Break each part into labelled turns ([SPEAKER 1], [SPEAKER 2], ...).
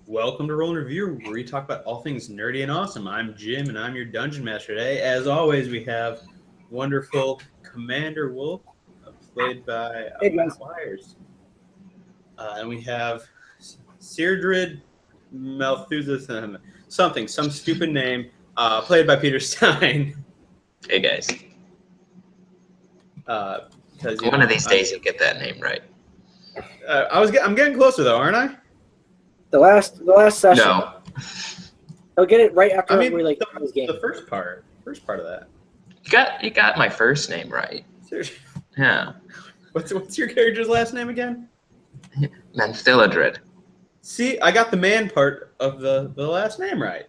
[SPEAKER 1] Welcome to Roll and Review, where we talk about all things nerdy and awesome. I'm Jim, and I'm your Dungeon Master today. As always, we have wonderful Commander Wolf, played by Matt Wires. And we have Seirdred Malthuseth, some stupid name, played by Peter Stein.
[SPEAKER 2] Hey, guys. One of these days you'll get that name right.
[SPEAKER 1] I'm getting closer, though, aren't I?
[SPEAKER 3] The last session.
[SPEAKER 2] No.
[SPEAKER 3] I'll get it right after
[SPEAKER 1] we
[SPEAKER 3] this game.
[SPEAKER 1] The first part of that.
[SPEAKER 2] You got my first name right.
[SPEAKER 1] Seriously?
[SPEAKER 2] Yeah.
[SPEAKER 1] What's your character's last name again?
[SPEAKER 2] Manthiladred.
[SPEAKER 1] See, I got the man part of the last name right.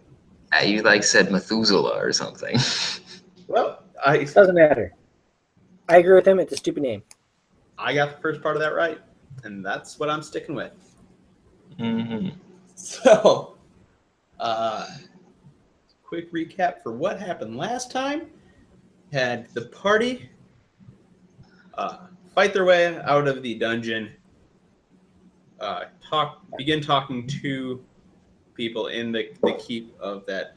[SPEAKER 2] You said Methuselah or something.
[SPEAKER 1] Well,
[SPEAKER 3] it doesn't matter. I agree with him. It's a stupid name.
[SPEAKER 1] I got the first part of that right, and that's what I'm sticking with.
[SPEAKER 2] Mm-hmm.
[SPEAKER 1] So, quick recap for what happened last time. Had the party fight their way out of the dungeon, begin talking to people in the keep of that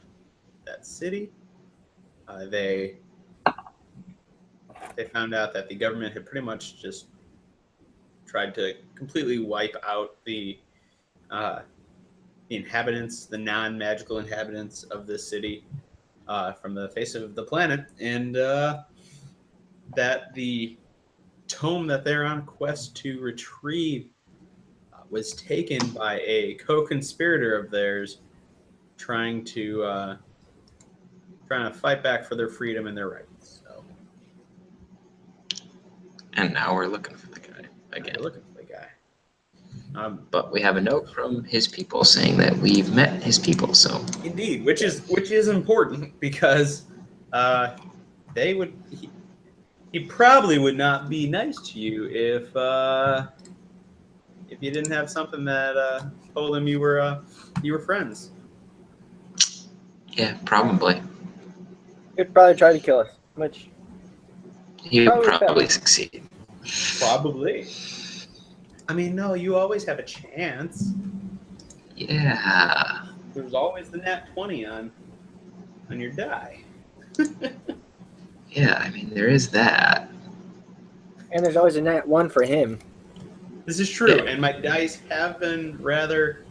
[SPEAKER 1] city. They found out that the government had pretty much just tried to completely wipe out the inhabitants, the non-magical inhabitants of this city from the face of the planet, and that the tome that they're on a quest to retrieve was taken by a co-conspirator of theirs trying to fight back for their freedom and their rights. So.
[SPEAKER 2] And now we're looking for the guy again. But we have a note from his people saying that we've met his people. So
[SPEAKER 1] indeed, which is important because he probably would not be nice to you if you didn't have something that told him you were friends.
[SPEAKER 2] Yeah, probably.
[SPEAKER 3] He'd probably try to kill us, which
[SPEAKER 2] he would probably succeed.
[SPEAKER 1] Probably. I mean, no, you always have a chance.
[SPEAKER 2] Yeah.
[SPEAKER 1] There's always the nat 20 on your die.
[SPEAKER 2] Yeah, I mean, there is that.
[SPEAKER 3] And there's always a nat 1 for him.
[SPEAKER 1] This is true, and my dice have been rather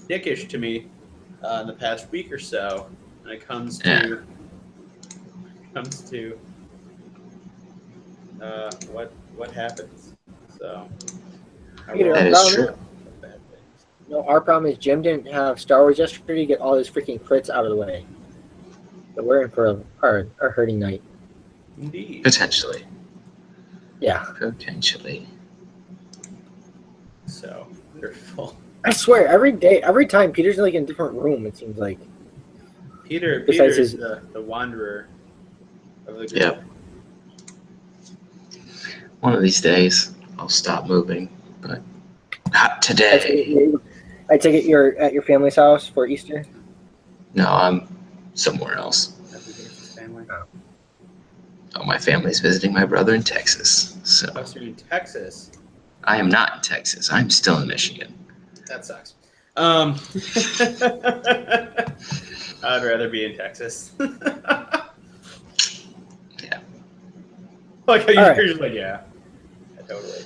[SPEAKER 1] dickish to me in the past week or so when it comes to what happens. So
[SPEAKER 3] Peter,
[SPEAKER 2] that is true.
[SPEAKER 3] No, our problem is Jim didn't have Star Wars yesterday to get all his freaking crits out of the way. So we're in for a hurting night.
[SPEAKER 1] Indeed.
[SPEAKER 2] Potentially.
[SPEAKER 3] Yeah.
[SPEAKER 2] Potentially.
[SPEAKER 1] So wonderful.
[SPEAKER 3] I swear, every time Peter's in a different room, it seems like.
[SPEAKER 1] Peter's the wanderer of the group.
[SPEAKER 2] Yep. One of these days, I'll stop moving, but not today.
[SPEAKER 3] I take it you're at your family's house for Easter?
[SPEAKER 2] No, I'm somewhere else. Oh, my family's visiting my brother in Texas. So.
[SPEAKER 1] Oh, so you're in Texas?
[SPEAKER 2] I am not in Texas. I'm still in Michigan.
[SPEAKER 1] That sucks. I'd rather be in Texas.
[SPEAKER 2] Yeah.
[SPEAKER 1] Like how you're just like, yeah. Totally.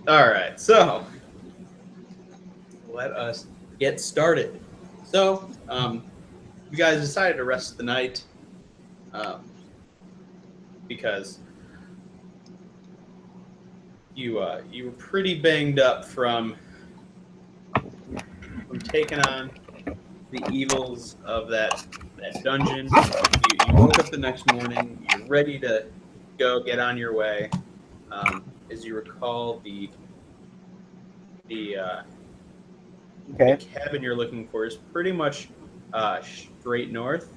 [SPEAKER 3] All
[SPEAKER 1] right. So let us get started. So, you guys decided to rest the night because you were pretty banged up from taking on the evils of that dungeon. You woke up the next morning. You're ready to go get on your way. As you recall, the cabin you're looking for is pretty much straight north.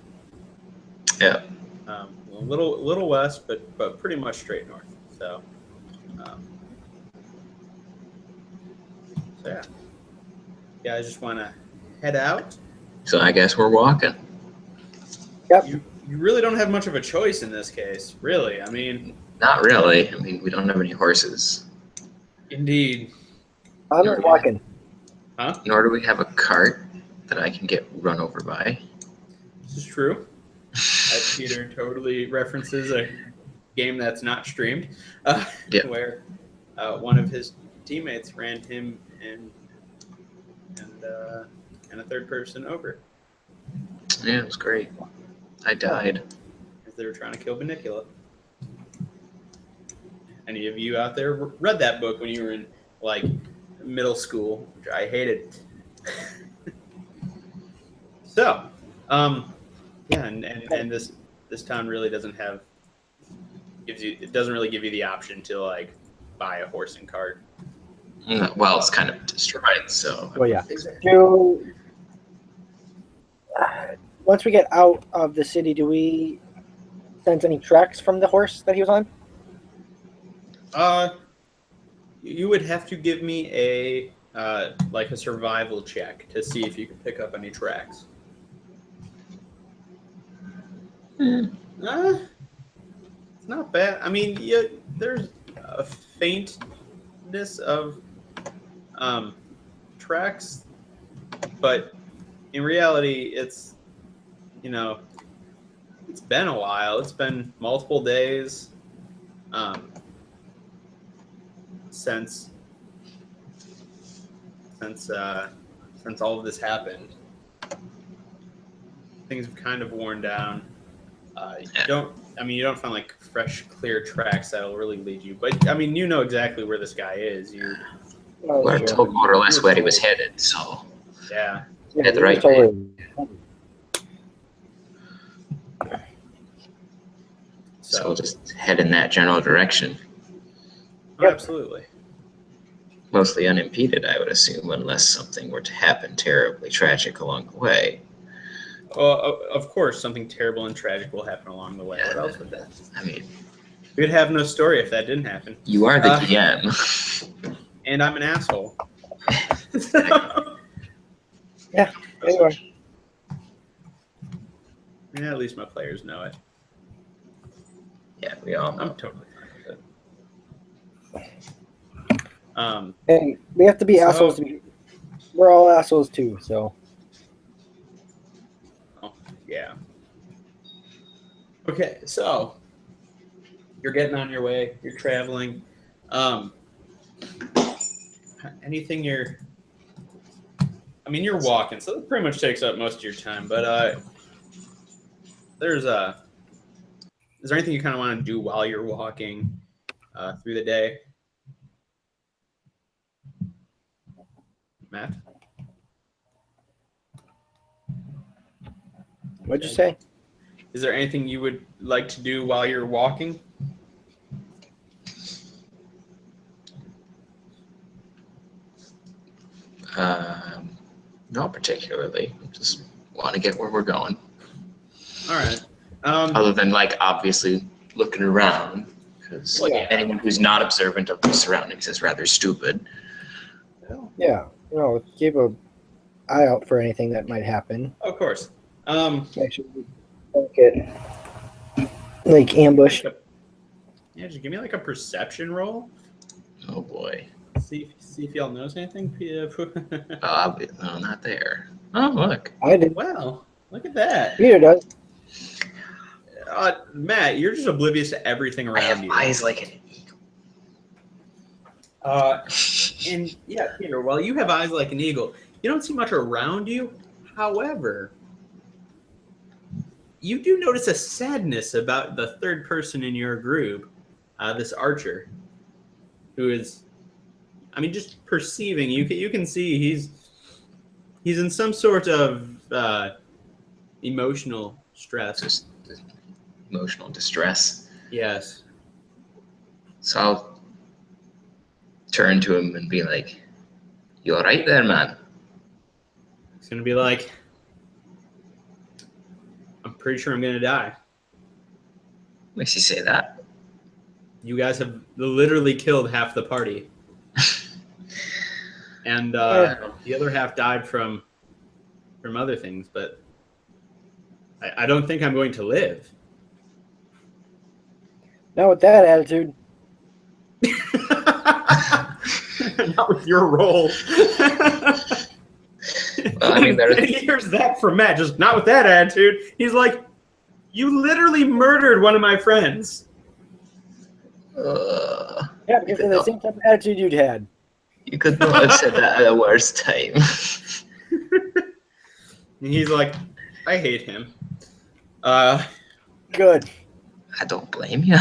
[SPEAKER 2] Yeah.
[SPEAKER 1] A little west, but pretty much straight north. So, yeah. You guys just want to head out.
[SPEAKER 2] So I guess we're walking.
[SPEAKER 3] Yep.
[SPEAKER 1] You really don't have much of a choice in this case, really. I mean,
[SPEAKER 2] not really. I mean, we don't have any horses.
[SPEAKER 1] Indeed.
[SPEAKER 3] I'm not walking.
[SPEAKER 1] Huh?
[SPEAKER 2] Nor do we have a cart that I can get run over by.
[SPEAKER 1] This is true. As Peter totally references a game that's not streamed,
[SPEAKER 2] Yeah.
[SPEAKER 1] where one of his teammates ran him and a third person over
[SPEAKER 2] Yeah, it was great. I died.
[SPEAKER 1] as they were trying to kill Benicula. Any of you out there read that book when you were in like middle school, which I hated. So, yeah, and this town really doesn't have it doesn't really give you the option to like buy a horse and cart.
[SPEAKER 2] Well, it's kind of destroyed, so.
[SPEAKER 3] Well, yeah. Do once we get out of the city, do we sense any tracks from the horse that he was on?
[SPEAKER 1] You would have to give me a like a survival check to see if you can pick up any tracks. It's not bad. I mean, there's a faintness of tracks, but in reality, it's it's been a while. It's been multiple days since all of this happened. Things have kind of worn down. You don't find like fresh, clear tracks that'll really lead you. But I mean, you know exactly where this guy is.
[SPEAKER 2] We're told more or less where he was headed, so.
[SPEAKER 1] Yeah.
[SPEAKER 2] At the right So we'll just head in that general direction.
[SPEAKER 1] Oh, absolutely.
[SPEAKER 2] Mostly unimpeded, I would assume, unless something were to happen terribly tragic along the way.
[SPEAKER 1] Well, of course, something terrible and tragic will happen along the way. What else would that?
[SPEAKER 2] I mean,
[SPEAKER 1] we'd have no story if that didn't happen.
[SPEAKER 2] You are the DM.
[SPEAKER 1] And I'm an asshole.
[SPEAKER 3] Yeah, you are.
[SPEAKER 1] Yeah, at least my players know it.
[SPEAKER 2] Yeah, we all know.
[SPEAKER 1] I'm totally fine with it.
[SPEAKER 3] And we have to be assholes. We're all assholes too, so.
[SPEAKER 1] Oh, yeah. Okay, so you're getting on your way. You're traveling. Anything you're walking, so that pretty much takes up most of your time. But is there anything you kind of want to do while you're walking through the day? Matt?
[SPEAKER 3] What'd you say?
[SPEAKER 1] Is there anything you would like to do while you're walking?
[SPEAKER 2] Not particularly. Just want to get where we're going.
[SPEAKER 1] All right.
[SPEAKER 2] Other than like obviously looking around, because anyone who's not observant of their surroundings is rather stupid.
[SPEAKER 3] Yeah, keep an eye out for anything that might happen.
[SPEAKER 1] Of course.
[SPEAKER 3] Make sure we don't get like ambushed.
[SPEAKER 1] Yeah, just give me like a perception roll.
[SPEAKER 2] Oh boy.
[SPEAKER 1] See if y'all knows anything.
[SPEAKER 2] Oh, not there. Oh, look.
[SPEAKER 3] I did.
[SPEAKER 1] Wow, look at that.
[SPEAKER 3] Peter does.
[SPEAKER 1] Matt, you're just oblivious to everything around
[SPEAKER 2] I have
[SPEAKER 1] you.
[SPEAKER 2] eyes like an eagle.
[SPEAKER 1] And yeah, Peter, while you have eyes like an eagle, you don't see much around you. However, you do notice a sadness about the third person in your group, this archer, who is, just perceiving. You can see he's in some sort of emotional stress.
[SPEAKER 2] Just emotional distress.
[SPEAKER 1] Yes.
[SPEAKER 2] So I'll turn to him and be like, "You all right there, man?"
[SPEAKER 1] He's gonna be like, "I'm pretty sure I'm gonna die."
[SPEAKER 2] Makes you say that.
[SPEAKER 1] You guys have literally killed half the party. And the other half died from other things, but I don't think I'm going to live.
[SPEAKER 3] Not with that attitude.
[SPEAKER 1] Not with your role.
[SPEAKER 2] Well, I mean,
[SPEAKER 1] and he hears that from Matt, just not with that attitude. He's like, you literally murdered one of my friends.
[SPEAKER 3] Yeah, because of the same type of attitude you'd had.
[SPEAKER 2] You could not have said that at a worse time.
[SPEAKER 1] And he's like, I hate him.
[SPEAKER 3] Good.
[SPEAKER 2] I don't blame you.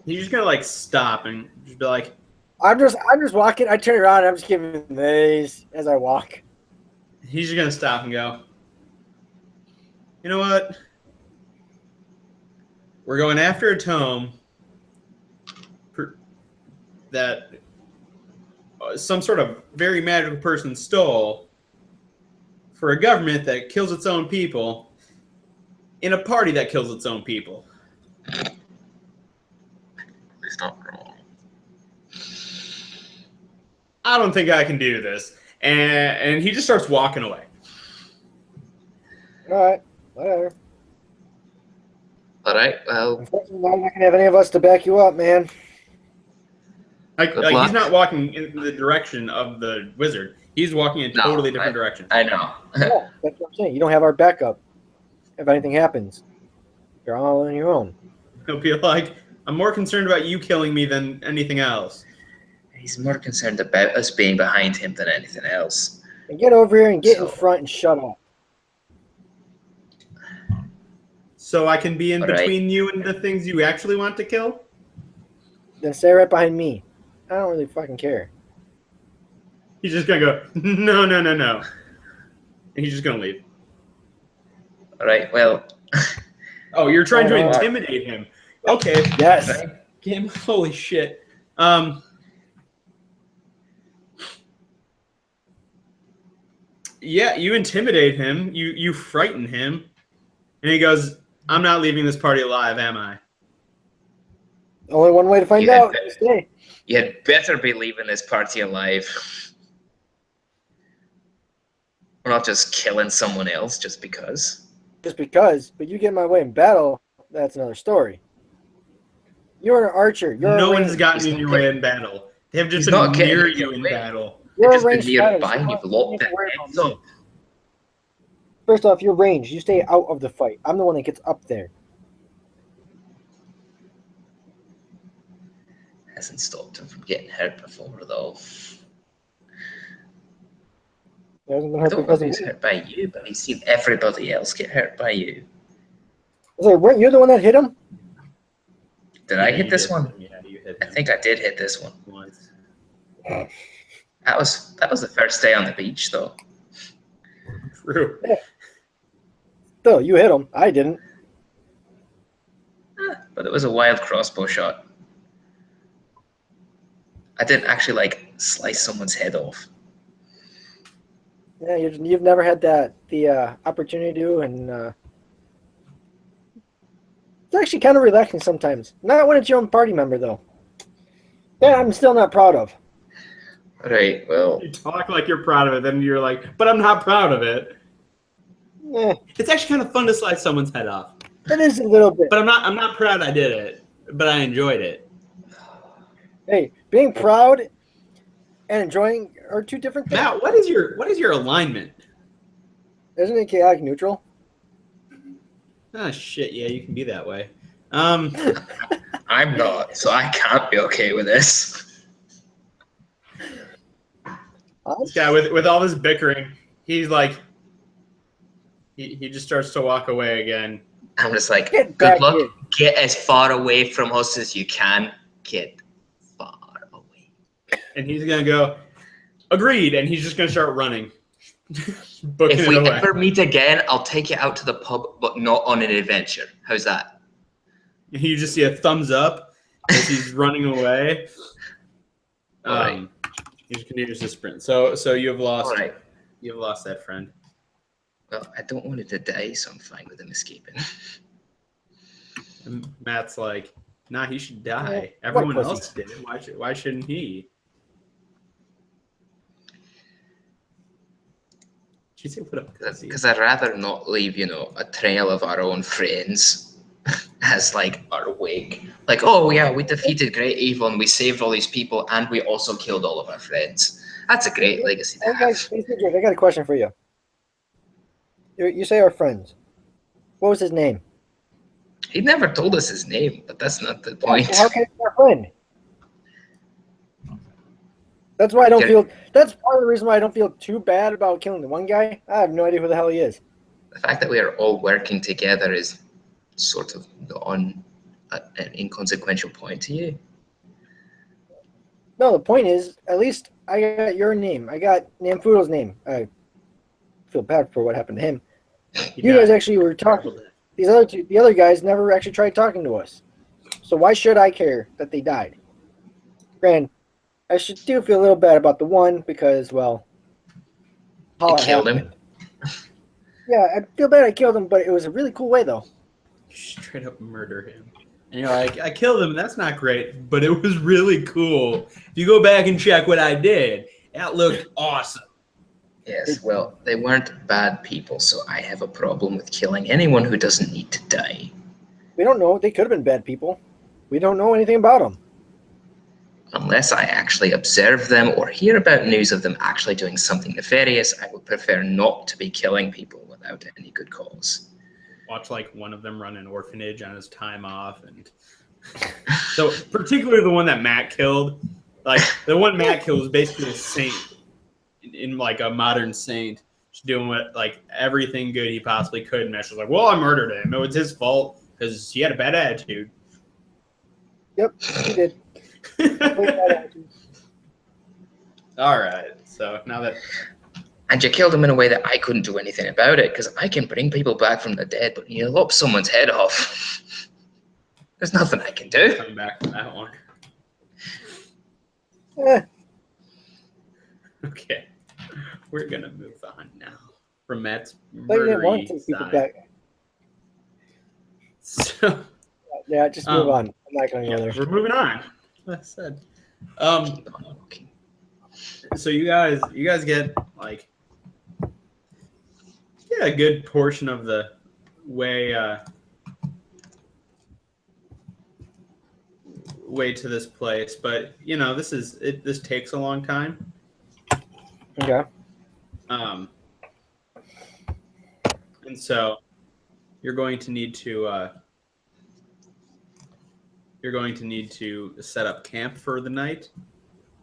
[SPEAKER 1] He's just gonna like stop and just be like,
[SPEAKER 3] I'm just walking. I turn around and I'm just giving these as I walk.
[SPEAKER 1] he's just gonna stop and go, you know what? We're going after a tome that some sort of very magical person stole for a government that kills its own people in a party that kills its own people.
[SPEAKER 2] He's not wrong.
[SPEAKER 1] I don't think I can do this. And he just starts walking away.
[SPEAKER 3] All right, whatever.
[SPEAKER 2] All right, well,
[SPEAKER 3] Unfortunately, I'm not gonna have any of us to back you up, man.
[SPEAKER 1] Like
[SPEAKER 2] Good luck.
[SPEAKER 1] he's not walking in the direction of the wizard. He's walking in a totally different direction.
[SPEAKER 2] I know.
[SPEAKER 3] Yeah, that's what I'm saying. You don't have our backup if anything happens. You're all on your own.
[SPEAKER 1] He'll be like, I'm more concerned about you killing me than anything else.
[SPEAKER 2] He's more concerned about us being behind him than anything else.
[SPEAKER 3] And get over here and get in
[SPEAKER 2] So-
[SPEAKER 3] front and shut up.
[SPEAKER 1] So I can be in
[SPEAKER 2] All right.
[SPEAKER 1] between you and the things you actually want to kill?
[SPEAKER 3] Then stay right behind me. I don't really fucking care.
[SPEAKER 1] He's just gonna go, no. And he's just gonna leave.
[SPEAKER 2] All right, well,
[SPEAKER 1] Oh, you're trying to
[SPEAKER 3] Oh.
[SPEAKER 1] intimidate him. Okay.
[SPEAKER 3] Yes.
[SPEAKER 1] Game. Holy shit. Yeah, you intimidate him. You frighten him. And he goes, I'm not leaving this party alive, am I?
[SPEAKER 3] Only one way to find
[SPEAKER 2] Yeah,
[SPEAKER 3] out.
[SPEAKER 2] but-
[SPEAKER 3] Stay.
[SPEAKER 2] you'd better be leaving this party alive. We're not just killing someone else just because.
[SPEAKER 3] Just because, but you get in my way in battle, that's another story. You're an archer. You're
[SPEAKER 1] No
[SPEAKER 3] a
[SPEAKER 1] one's
[SPEAKER 3] range-
[SPEAKER 1] gotten in your way in battle. They have just
[SPEAKER 2] He's not
[SPEAKER 1] been
[SPEAKER 2] getting
[SPEAKER 1] near
[SPEAKER 2] in your
[SPEAKER 1] you in
[SPEAKER 2] way.
[SPEAKER 1] battle.
[SPEAKER 3] You're
[SPEAKER 2] Just
[SPEAKER 3] a
[SPEAKER 2] been
[SPEAKER 3] ranged
[SPEAKER 2] nearby
[SPEAKER 3] fighter,
[SPEAKER 2] and
[SPEAKER 3] so
[SPEAKER 2] you've
[SPEAKER 3] you
[SPEAKER 2] locked
[SPEAKER 3] don't need to
[SPEAKER 2] it
[SPEAKER 3] worry
[SPEAKER 2] heads
[SPEAKER 3] about me.
[SPEAKER 2] up.
[SPEAKER 3] First off, you're ranged. You stay out of the fight. I'm the one that gets up there.
[SPEAKER 2] Hasn't stopped him from getting hurt before, though.
[SPEAKER 3] He hasn't been
[SPEAKER 2] I
[SPEAKER 3] hurt
[SPEAKER 2] don't know
[SPEAKER 3] because
[SPEAKER 2] if
[SPEAKER 3] of
[SPEAKER 2] he's
[SPEAKER 3] me.
[SPEAKER 2] hurt by you, but he's seen everybody else get hurt by you.
[SPEAKER 3] I was like, weren't you the one that hit him?
[SPEAKER 2] Did I
[SPEAKER 1] Yeah,
[SPEAKER 2] hit
[SPEAKER 1] you
[SPEAKER 2] this
[SPEAKER 1] did.
[SPEAKER 2] one?
[SPEAKER 1] Yeah, you hit
[SPEAKER 2] I
[SPEAKER 1] him
[SPEAKER 2] think I did hit this one.
[SPEAKER 1] once.
[SPEAKER 2] That was the first day on the beach, though.
[SPEAKER 1] True.
[SPEAKER 3] Still, you hit him. I didn't.
[SPEAKER 2] But it was a wild crossbow shot. I didn't actually like slice someone's head off.
[SPEAKER 3] Yeah, you've never had the opportunity to, and it's actually kind of relaxing sometimes. Not when it's your own party member, though. Yeah, I'm still not proud of.
[SPEAKER 2] Right, well,
[SPEAKER 1] You talk like you're proud of it, then you're like, but I'm not proud of it.
[SPEAKER 3] Eh,
[SPEAKER 1] It's actually kind of fun to slice someone's head off.
[SPEAKER 3] it is a little bit.
[SPEAKER 1] But I'm not proud I did it, but I enjoyed it.
[SPEAKER 3] Hey, being proud and enjoying are two different things.
[SPEAKER 1] Matt, what is your alignment?
[SPEAKER 3] Isn't it chaotic neutral?
[SPEAKER 1] Oh shit, yeah, you can be that way.
[SPEAKER 2] I'm not, so I can't be okay with this.
[SPEAKER 1] This guy with all this bickering, he's like, he just starts to walk away again.
[SPEAKER 2] I'm just like,
[SPEAKER 3] Get
[SPEAKER 2] good
[SPEAKER 3] back
[SPEAKER 2] luck.
[SPEAKER 3] here.
[SPEAKER 2] Get as far away from us as you can. Get far away.
[SPEAKER 1] And he's gonna go, agreed, and he's just gonna start running. Booking
[SPEAKER 2] If
[SPEAKER 1] it
[SPEAKER 2] we
[SPEAKER 1] away.
[SPEAKER 2] ever meet again, I'll take you out to the pub, but not on an adventure. How's that?
[SPEAKER 1] You just see a thumbs up as he's running away.
[SPEAKER 2] Alright.
[SPEAKER 1] He just continues to sprint. So you have lost.
[SPEAKER 2] All right.
[SPEAKER 1] You have lost that friend.
[SPEAKER 2] Well, I don't want it to die, so I'm fine with him escaping.
[SPEAKER 1] And Matt's like, nah, he should die.
[SPEAKER 3] Yeah, what a
[SPEAKER 1] Everyone
[SPEAKER 3] pussy.
[SPEAKER 1] else did it. Why shouldn't he? Did you say what up? pussy?
[SPEAKER 2] Because I'd rather not leave, a trail of our own friends as like our wake. Like, oh yeah, we defeated great evil and we saved all these people and we also killed all of our friends. That's a great legacy to
[SPEAKER 3] Hey
[SPEAKER 2] have.
[SPEAKER 3] guys, I got a question for you. You say our friends. What was his name?
[SPEAKER 2] He never told us his name, but that's not the
[SPEAKER 3] Yeah,
[SPEAKER 2] point.
[SPEAKER 3] so how can he be our friend? That's why I don't
[SPEAKER 2] Get-
[SPEAKER 3] feel. That's part of the reason why I don't feel too bad about killing the one guy. I have no idea who the hell he is.
[SPEAKER 2] The fact that we are all working together is sort of an inconsequential point to you.
[SPEAKER 3] No, the point is, at least I got your name. I got Namfudo's name. I feel bad for what happened to him. You guys actually were talking. The other guys never actually tried talking to us. So why should I care that they died? Granted, I do feel a little bad about the one because, well, how
[SPEAKER 2] You
[SPEAKER 3] it
[SPEAKER 2] killed him.
[SPEAKER 3] happened. Yeah, I feel bad I killed him, but it was a really cool way, though.
[SPEAKER 1] Straight up murder him. And you're like, I killed him, and that's not great, but it was really cool. If you go back and check what I did, that looked awesome.
[SPEAKER 2] Yes, well, they weren't bad people, so I have a problem with killing anyone who doesn't need to die.
[SPEAKER 3] We don't know. They could have been bad people. We don't know anything about them.
[SPEAKER 2] Unless I actually observe them or hear about news of them actually doing something nefarious, I would prefer not to be killing people without any good cause.
[SPEAKER 1] Watch like one of them run an orphanage on his time off, and so particularly the one that Matt killed. Like the one Matt killed was basically a saint in like a modern saint, just doing what like everything good he possibly could. And Matt's just like, well, I murdered him. It was his fault because he had a bad attitude.
[SPEAKER 3] Yep, he did.
[SPEAKER 1] All right, so now that
[SPEAKER 2] And you killed him in a way that I couldn't do anything about it, because I can bring people back from the dead, but you lop someone's head off. There's nothing I can do.
[SPEAKER 1] coming back from that one,
[SPEAKER 3] Eh,
[SPEAKER 1] okay, we're gonna move on now from Matt's
[SPEAKER 3] but you didn't want
[SPEAKER 1] murdery
[SPEAKER 3] to take people
[SPEAKER 1] side.
[SPEAKER 3] back.
[SPEAKER 1] So
[SPEAKER 3] Yeah, just move on. I'm not going to
[SPEAKER 1] yeah,
[SPEAKER 3] go there.
[SPEAKER 1] we're moving on. Like I said,
[SPEAKER 2] Keep on walking.
[SPEAKER 1] so you guys get like a good portion of the way way to this place, but you know this takes a long time.
[SPEAKER 3] Okay.
[SPEAKER 1] And so you're going to need to set up camp for the night,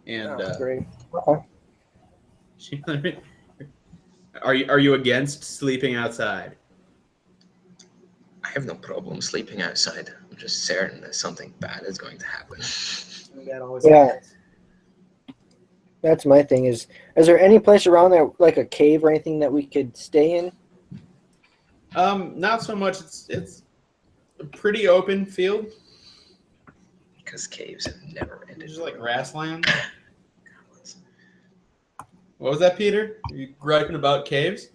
[SPEAKER 1] and
[SPEAKER 3] Oh, great. Okay.
[SPEAKER 1] are you against sleeping outside?
[SPEAKER 2] I have no problem sleeping outside. I'm just certain that something bad is going to happen.
[SPEAKER 3] Yeah. That's my thing. Is there any place around there, like a cave or anything that we could stay in?
[SPEAKER 1] Not so much. It's a pretty open field.
[SPEAKER 2] Because caves have never ended.
[SPEAKER 1] Just like grassland. What was that, Peter? Are you griping about caves?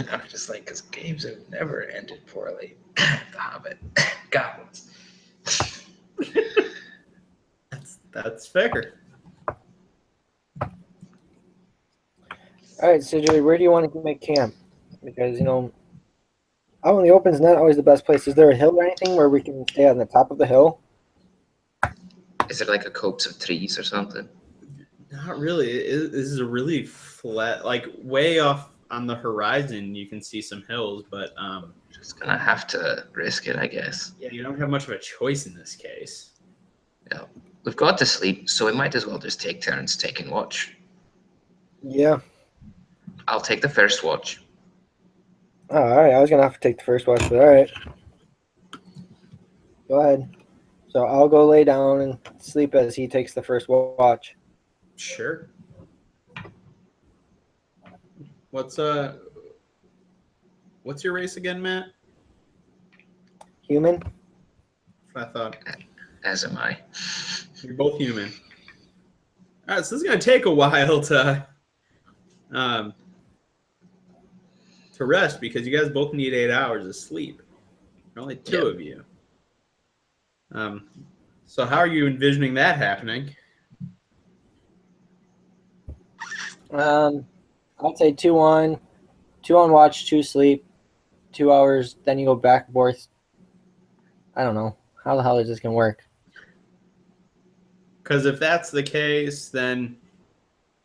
[SPEAKER 2] I'm just like, because caves have never ended poorly. The Hobbit. Goblins.
[SPEAKER 1] That's fair.
[SPEAKER 3] All right, so Joey, where do you want to make camp? Because, out in the open is not always the best place. Is there a hill or anything where we can stay on the top of the hill?
[SPEAKER 2] Is it like a copse of trees or something?
[SPEAKER 1] Not really. This is a really flat, like way off on the horizon. You can see some hills, but
[SPEAKER 2] Just gonna have to risk it, I guess.
[SPEAKER 1] yeah, you don't have much of a choice in this case.
[SPEAKER 2] Yeah. We've got to sleep, so we might as well just take turns taking watch.
[SPEAKER 3] Yeah.
[SPEAKER 2] I'll take the first watch.
[SPEAKER 3] Oh, all right. I was gonna have to take the first watch, but all right. Go ahead. So I'll go lay down and sleep as he takes the first watch.
[SPEAKER 1] Sure. What's your race again, Matt?
[SPEAKER 3] Human.
[SPEAKER 1] I thought
[SPEAKER 2] As am I.
[SPEAKER 1] you're both human. All right, so this is gonna take a while to rest because you guys both need 8 hours of sleep. There are only two of you. So how are you envisioning that happening?
[SPEAKER 3] I'd say 2 on watch, 2 sleep, 2 hours. Then you go back and forth. I don't know how the hell is this gonna work.
[SPEAKER 1] Because if that's the case, then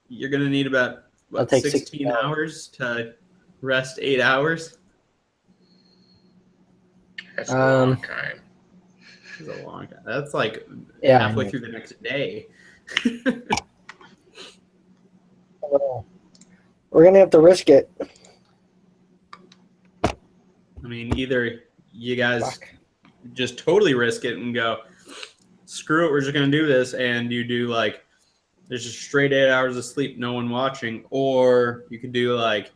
[SPEAKER 1] you're gonna need about
[SPEAKER 3] I'll take
[SPEAKER 1] 16
[SPEAKER 3] 16
[SPEAKER 1] hours to rest 8 hours.
[SPEAKER 2] That's a long time.
[SPEAKER 1] That's a long time. That's like
[SPEAKER 3] Yeah,
[SPEAKER 1] halfway through the next day.
[SPEAKER 3] We're gonna have to risk it.
[SPEAKER 1] I mean, either you guys
[SPEAKER 3] Fuck.
[SPEAKER 1] just totally risk it and go, screw it, we're just gonna do this, and you do like there's just straight 8 hours of sleep, no one watching, or you could do like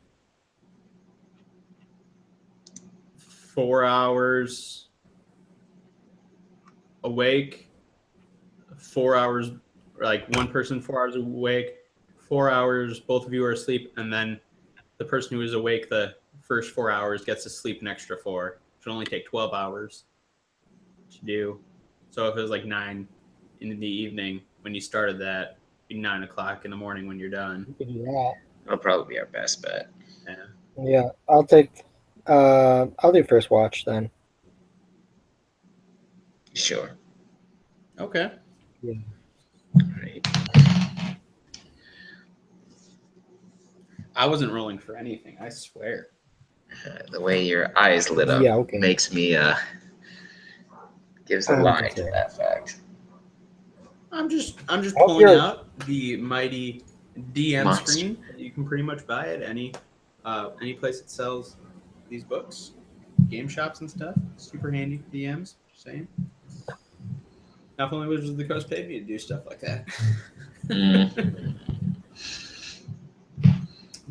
[SPEAKER 1] 4 hours awake, 4 hours, like one person 4 hours awake, 4 hours both of you are asleep, and then the person who is awake the first 4 hours gets to sleep an extra 4. It should only take 12 hours to do. So if it was like 9 in the evening when you started that, it'd be 9 o'clock in the morning when you're done.
[SPEAKER 3] Yeah.
[SPEAKER 2] That'll probably be our best bet.
[SPEAKER 3] Yeah. I'll do first watch then.
[SPEAKER 2] Sure.
[SPEAKER 1] Okay.
[SPEAKER 3] Yeah.
[SPEAKER 2] Right.
[SPEAKER 1] I wasn't rolling for anything, I swear.
[SPEAKER 2] The way your eyes lit up
[SPEAKER 3] Yeah, okay.
[SPEAKER 2] makes me gives a
[SPEAKER 3] I'm
[SPEAKER 2] lie to
[SPEAKER 3] concerned.
[SPEAKER 2] that fact.
[SPEAKER 1] I'm just
[SPEAKER 3] hope
[SPEAKER 1] pulling
[SPEAKER 3] you're-
[SPEAKER 1] out the mighty DM
[SPEAKER 2] Monster.
[SPEAKER 1] screen that you can pretty much buy at any place that sells these books, game shops and stuff. Super handy for DMs. Just saying. Not only Wizards of the Coast paid me to do stuff like that,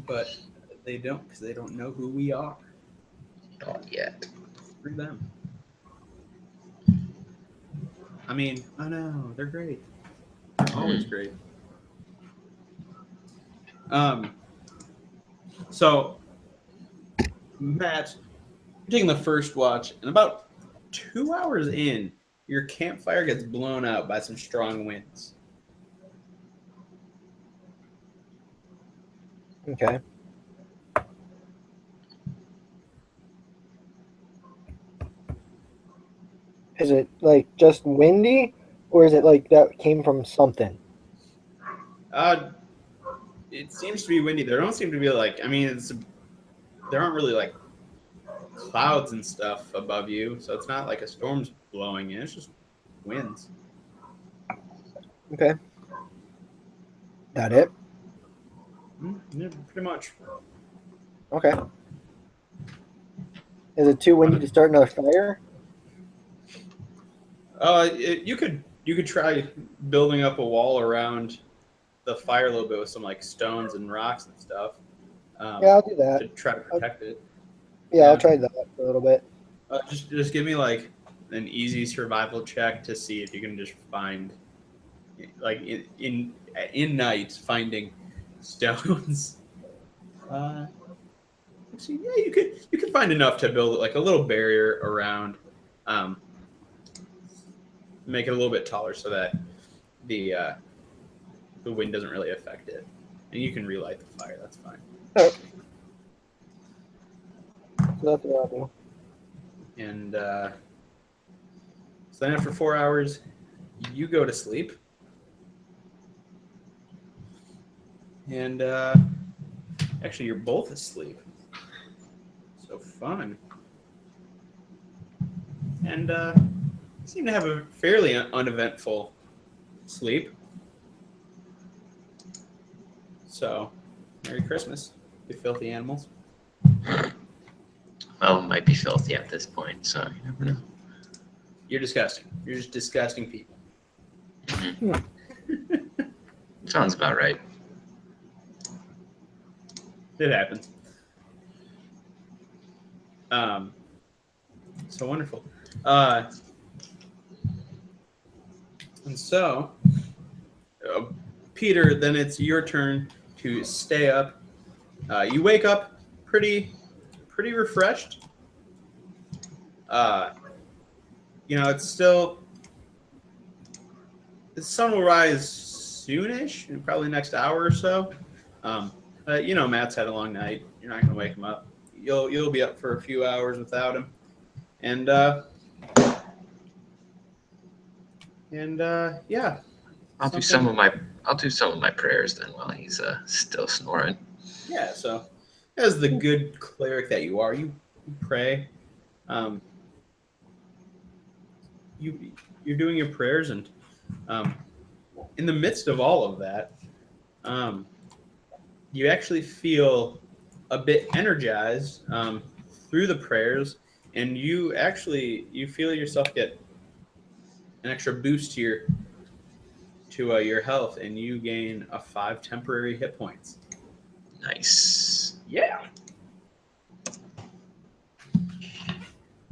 [SPEAKER 1] but they don't because they don't know who we are.
[SPEAKER 2] Not yet.
[SPEAKER 1] Screw them. I mean, I know they're great. They're always great. So, Matt, you're taking the first watch, and about 2 hours in, your campfire gets blown out by some strong winds.
[SPEAKER 3] Okay. Is it like just windy, or is it like that came from something?
[SPEAKER 1] It seems to be windy. There don't seem to be like, I mean, there aren't really like clouds and stuff above you, so it's not like a storm's blowing in. It's just winds.
[SPEAKER 3] Okay. That it?
[SPEAKER 1] Yeah, pretty much.
[SPEAKER 3] Okay. Is it too windy to start another fire?
[SPEAKER 1] You could try building up a wall around the fire a little bit with some like stones and rocks and stuff.
[SPEAKER 3] Yeah, I'll do that.
[SPEAKER 1] To try to protect it.
[SPEAKER 3] Yeah, I'll try that for a little bit.
[SPEAKER 1] Just give me like an easy survival check to see if you can just find, like in night, finding stones. Actually, yeah, you could find enough to build like a little barrier around, make it a little bit taller so that the wind doesn't really affect it, and you can relight the fire. That's fine.
[SPEAKER 3] Alright. So that's what I'll do.
[SPEAKER 1] And so then after 4 hours, you go to sleep. And actually, you're both asleep. So fun. And seem to have a fairly uneventful sleep. So, Merry Christmas, you filthy animals.
[SPEAKER 2] Well, it might be filthy at this point, so you never know.
[SPEAKER 1] You're disgusting. You're just disgusting people.
[SPEAKER 2] Sounds about right.
[SPEAKER 1] It happens. So wonderful. And so, Peter, then it's your turn to stay up. You wake up pretty refreshed. It's still, the sun will rise soonish, in probably the next hour or so. Matt's had a long night. You're not gonna wake him up. You'll be up for a few hours without him, and yeah.
[SPEAKER 2] I'll do some of my prayers then while he's still snoring.
[SPEAKER 1] Yeah, so as the good cleric that you are, you pray. You're doing your prayers, and in the midst of all of that, you actually feel a bit energized through the prayers, and you feel yourself get an extra boost to your health, and you gain a 5 temporary hit points.
[SPEAKER 2] Nice.
[SPEAKER 1] Yeah.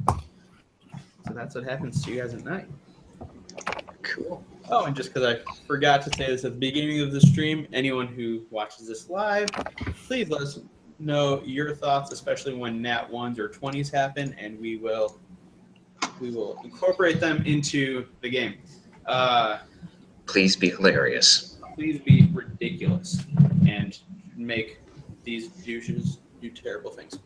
[SPEAKER 1] So that's what happens to you guys at night.
[SPEAKER 2] Cool.
[SPEAKER 1] Oh, and just because I forgot to say this at the beginning of the stream, anyone who watches this live, please let us know your thoughts, especially when nat 1s or 20s happen, and we will incorporate them into the game.
[SPEAKER 2] Please be hilarious.
[SPEAKER 1] Please be ridiculous and make these douches do terrible things.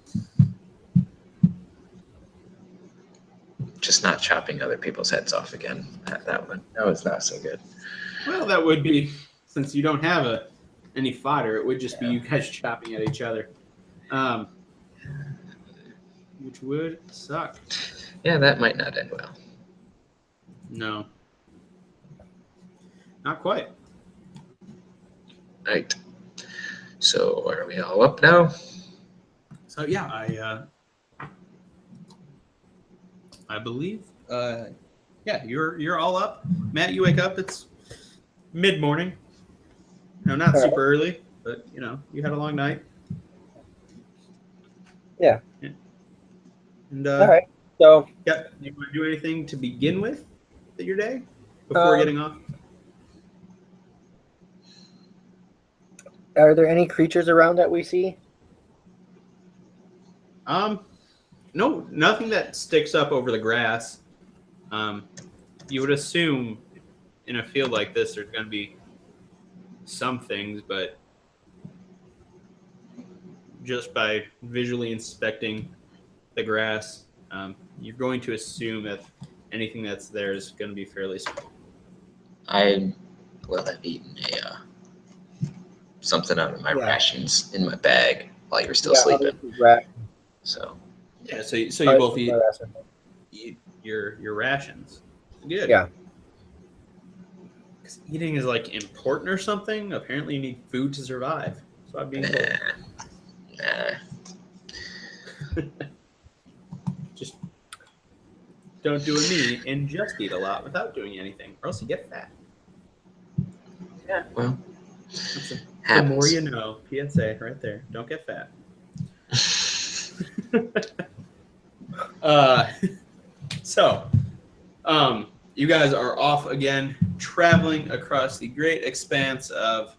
[SPEAKER 2] Just not chopping other people's heads off again. That was not so good.
[SPEAKER 1] Well, that would be, since you don't have any fodder, it would just be you guys chopping at each other, which would suck.
[SPEAKER 2] Yeah, that might not end well.
[SPEAKER 1] No, not quite.
[SPEAKER 2] Right. So are we all up now?
[SPEAKER 1] So yeah, I believe, yeah, you're all up. Matt, you wake up. It's mid-morning. No, not super early, but you had a long night.
[SPEAKER 3] Yeah.
[SPEAKER 1] And
[SPEAKER 3] all right. So
[SPEAKER 1] yeah, you want to do anything to begin with your day before getting off?
[SPEAKER 3] Are there any creatures around that we see?
[SPEAKER 1] No, nothing that sticks up over the grass. You would assume in a field like this there's going to be some things, but just by visually inspecting the grass, you're going to assume that anything that's there is going to be fairly small.
[SPEAKER 2] I will have eaten something out of my rations in my bag while you were still sleeping. So
[SPEAKER 1] yeah, so you both eat your rations. Good.
[SPEAKER 3] Yeah.
[SPEAKER 1] Because eating is like important or something. Apparently, you need food to survive. So I'm being told. Just don't do a me and just eat a lot without doing anything, or else you get fat.
[SPEAKER 2] Yeah. Well,
[SPEAKER 1] the more you know. PSA right there. Don't get fat. So, you guys are off again, traveling across the great expanse of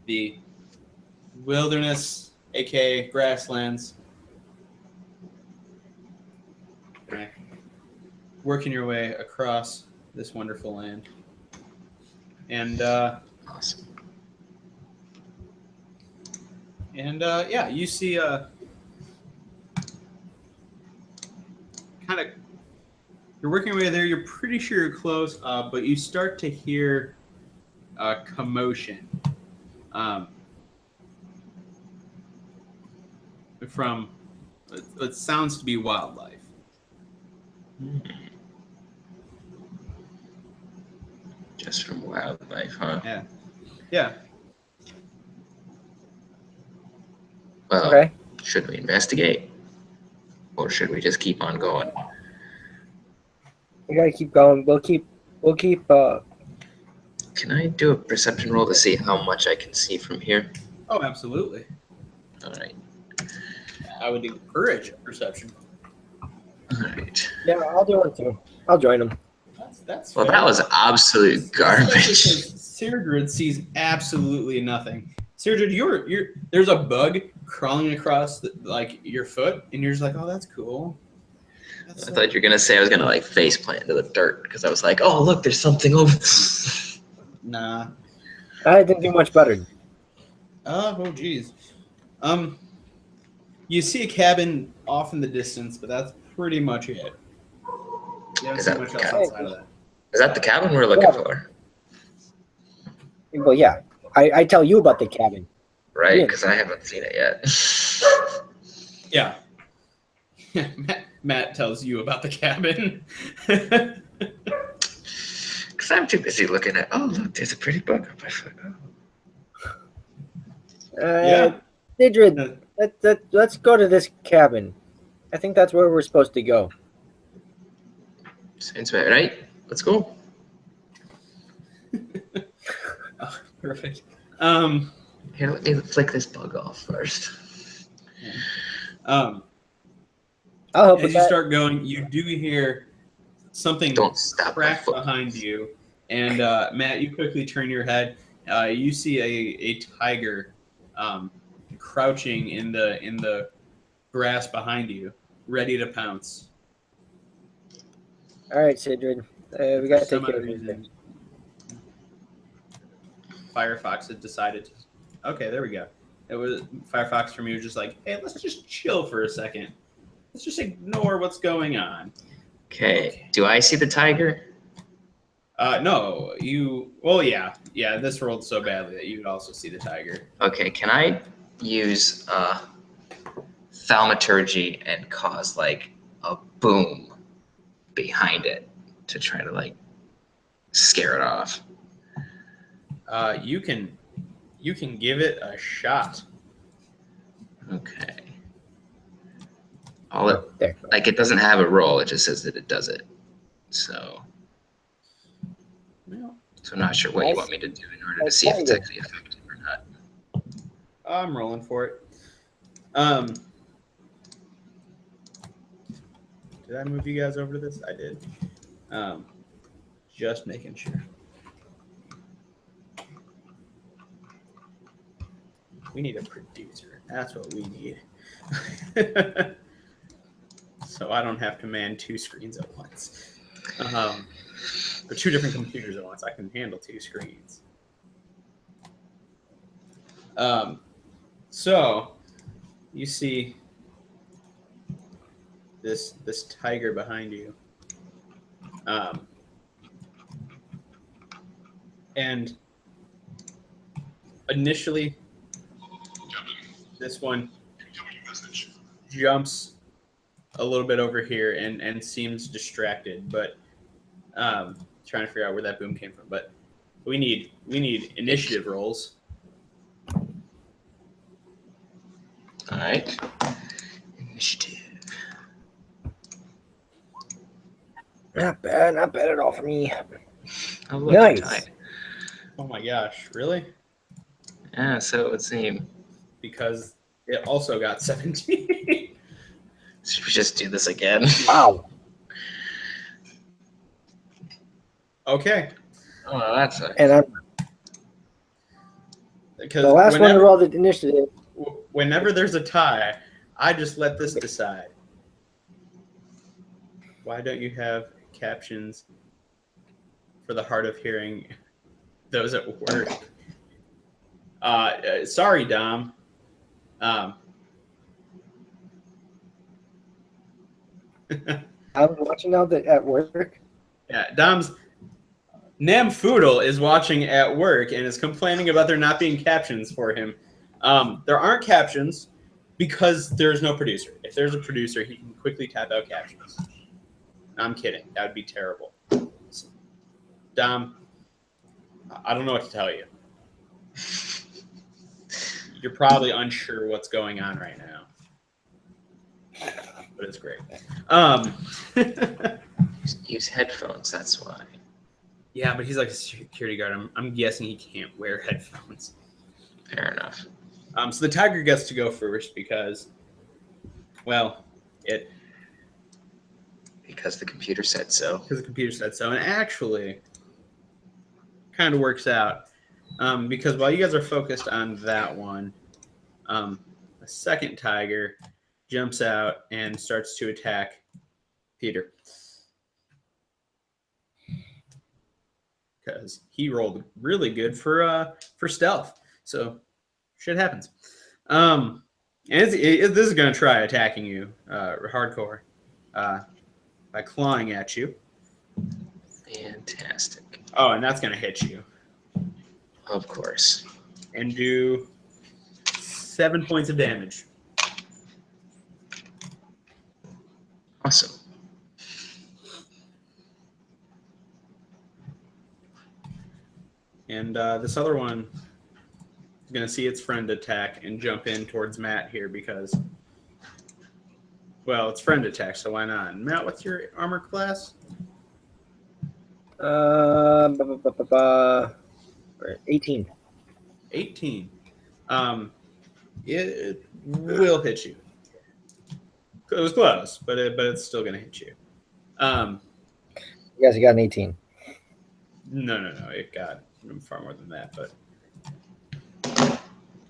[SPEAKER 1] the wilderness, aka grasslands. Working your way across this wonderful land. And
[SPEAKER 2] awesome.
[SPEAKER 1] And yeah, you see kind of, you're working your way there. You're pretty sure you're close, but you start to hear a commotion from what sounds to be wildlife.
[SPEAKER 2] Just from wildlife, huh?
[SPEAKER 1] Yeah. Yeah.
[SPEAKER 2] Well, should we investigate? Or should we just keep on going?
[SPEAKER 3] We gotta keep going. We'll keep
[SPEAKER 2] Can I do a perception roll to see how much I can see from here?
[SPEAKER 1] Oh, absolutely.
[SPEAKER 2] All right.
[SPEAKER 1] I would encourage perception.
[SPEAKER 2] All right.
[SPEAKER 3] Yeah, I'll do it too. I'll join them.
[SPEAKER 1] That's
[SPEAKER 2] well,
[SPEAKER 1] fair.
[SPEAKER 2] that was absolute garbage.
[SPEAKER 1] Sigrid sees absolutely nothing. Sigrid, there's a bug crawling across your foot, and you're just like, oh, that's cool.
[SPEAKER 2] I thought you were gonna say I was gonna like face plant into the dirt because I was like, oh look, there's something over.
[SPEAKER 1] Nah.
[SPEAKER 3] I didn't do much better.
[SPEAKER 1] Oh geez. You see a cabin off in the distance, but that's pretty much it. You don't see much else outside of that.
[SPEAKER 2] Is that the cabin we're looking for?
[SPEAKER 3] Well, yeah. I tell you about the cabin.
[SPEAKER 2] Right, because I haven't seen it yet.
[SPEAKER 1] Yeah. Matt tells you about the cabin.
[SPEAKER 2] Because I'm too busy looking at, oh, look, there's a pretty book on my foot. Oh.
[SPEAKER 1] Yeah.
[SPEAKER 3] Sidrid, let's go to this cabin. I think that's where we're supposed to go.
[SPEAKER 2] Sounds about right. Let's go.
[SPEAKER 1] Oh, perfect.
[SPEAKER 2] Here, let me flick this bug off first.
[SPEAKER 3] I'll help
[SPEAKER 1] As
[SPEAKER 3] with
[SPEAKER 1] you
[SPEAKER 3] that.
[SPEAKER 1] start going, you do hear something
[SPEAKER 2] Don't stop my
[SPEAKER 1] crack
[SPEAKER 2] foot.
[SPEAKER 1] behind you, and Matt, you quickly turn your head. You see a tiger crouching in the grass behind you, ready to pounce.
[SPEAKER 3] All right, Sidrid. We
[SPEAKER 1] For
[SPEAKER 3] got to
[SPEAKER 1] some
[SPEAKER 3] take care
[SPEAKER 1] odd
[SPEAKER 3] of this
[SPEAKER 1] reason,
[SPEAKER 3] thing.
[SPEAKER 1] Firefox had decided to. Okay, there we go. It was Firefox from you, just like, hey, let's just chill for a second. Let's just ignore what's going on.
[SPEAKER 2] Okay. Do I see the tiger?
[SPEAKER 1] No, you. Well, yeah. This rolled so badly that you would also see the tiger.
[SPEAKER 2] Okay. Can I use thaumaturgy and cause like a boom behind it to try to like scare it off?
[SPEAKER 1] You can give it a shot.
[SPEAKER 2] Okay. All it
[SPEAKER 3] There.
[SPEAKER 2] like it doesn't have a roll. It just says that it does it. So
[SPEAKER 1] Well,
[SPEAKER 2] I'm not sure what you want me to do in order to see if it's actually effective or not.
[SPEAKER 1] I'm rolling for it. Did I move you guys over to this? I did. Just making sure. We need a producer. That's what we need. So I don't have to man 2 screens at once. Or 2 different computers at once. I can handle 2 screens. So you see this tiger behind you. And initially, this one jumps a little bit over here and seems distracted, but trying to figure out where that boom came from. But we need initiative rolls.
[SPEAKER 2] All right. Initiative.
[SPEAKER 3] Not bad at all for me.
[SPEAKER 2] Oh, look,
[SPEAKER 3] Nice.
[SPEAKER 2] you're tied.
[SPEAKER 1] Oh my gosh, really?
[SPEAKER 2] Yeah, so it would seem.
[SPEAKER 1] Because it also got 17.
[SPEAKER 2] Should we just do this again?
[SPEAKER 3] Wow.
[SPEAKER 1] Okay.
[SPEAKER 2] Oh, that's a...
[SPEAKER 3] And I'm
[SPEAKER 1] Because
[SPEAKER 3] the last one to roll the initiative.
[SPEAKER 1] Whenever there's a tie, I just let this decide. Why don't you have captions for the hard of hearing those at work? Sorry, Dom.
[SPEAKER 3] I'm watching now that at work.
[SPEAKER 1] Yeah, Dom's Namfoodle is watching at work and is complaining about there not being captions for him. There aren't captions because there's no producer. If there's a producer, he can quickly tap out captions. I'm kidding. That would be terrible. Dom, I don't know what to tell you. You're probably unsure what's going on right now. But it's great.
[SPEAKER 2] Use headphones, that's why.
[SPEAKER 1] Yeah, but he's like a security guard. I'm guessing he can't wear headphones.
[SPEAKER 2] Fair enough.
[SPEAKER 1] So the tiger gets to go first because, well,
[SPEAKER 2] Because the computer said so.
[SPEAKER 1] because the computer said so. And actually, kind of works out. Because while you guys are focused on that one, a second tiger jumps out and starts to attack Peter. Because he rolled really good for stealth. So shit happens. And this is going to try attacking you hardcore by clawing at you.
[SPEAKER 2] Fantastic.
[SPEAKER 1] Oh, and that's going to hit you.
[SPEAKER 2] Of course.
[SPEAKER 1] And do 7 points of damage.
[SPEAKER 2] Awesome.
[SPEAKER 1] And this other one is going to see its friend attack and jump in towards Matt here because, well, it's friend attack, so why not? Matt, what's your armor class?
[SPEAKER 3] 18.
[SPEAKER 1] 18. It will hit you. It was close, but it's still going to hit you.
[SPEAKER 3] You got an 18.
[SPEAKER 1] No. It got far more than that, but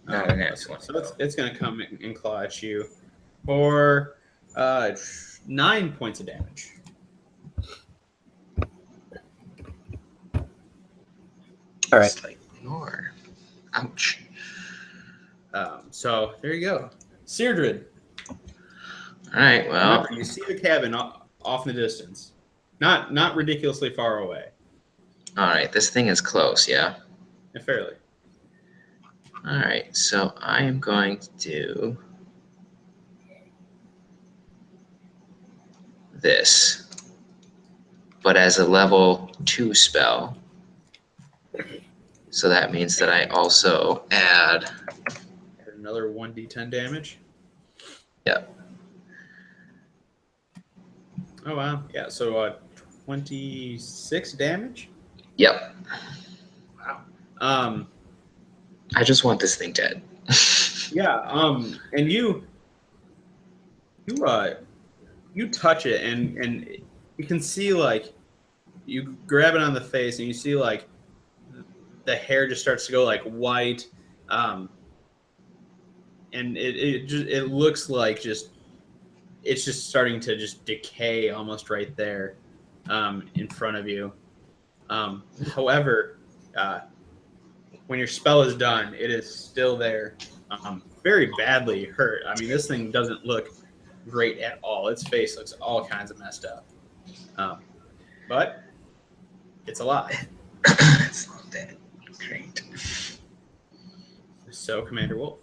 [SPEAKER 2] Not an excellent.
[SPEAKER 1] so it's going to come and claw at you for 9 points of damage.
[SPEAKER 3] All right.
[SPEAKER 2] Slightly more. Ouch.
[SPEAKER 1] So there you go, Seardred.
[SPEAKER 2] All right. Well,
[SPEAKER 1] Remember, you see the cabin off in the distance, not ridiculously far away.
[SPEAKER 2] all right. This thing is close. Yeah.
[SPEAKER 1] Yeah, fairly.
[SPEAKER 2] All right. So I am going to do this, but as a level 2 spell. So that means that I also add.
[SPEAKER 1] Another 1d10 damage.
[SPEAKER 2] Yep.
[SPEAKER 1] Oh wow, yeah. So 26 damage.
[SPEAKER 2] Yep.
[SPEAKER 1] Wow.
[SPEAKER 2] I just want this thing dead.
[SPEAKER 1] Yeah. And you touch it, and you can see like you grab it on the face, and you see like the hair just starts to go like white. And it looks like it's just starting to just decay almost right there in front of you. However, when your spell is done, it is still there, very badly hurt. I mean, this thing doesn't look great at all. Its face looks all kinds of messed up, but it's alive.
[SPEAKER 2] It's not dead. Great.
[SPEAKER 1] So, Commander Wolf.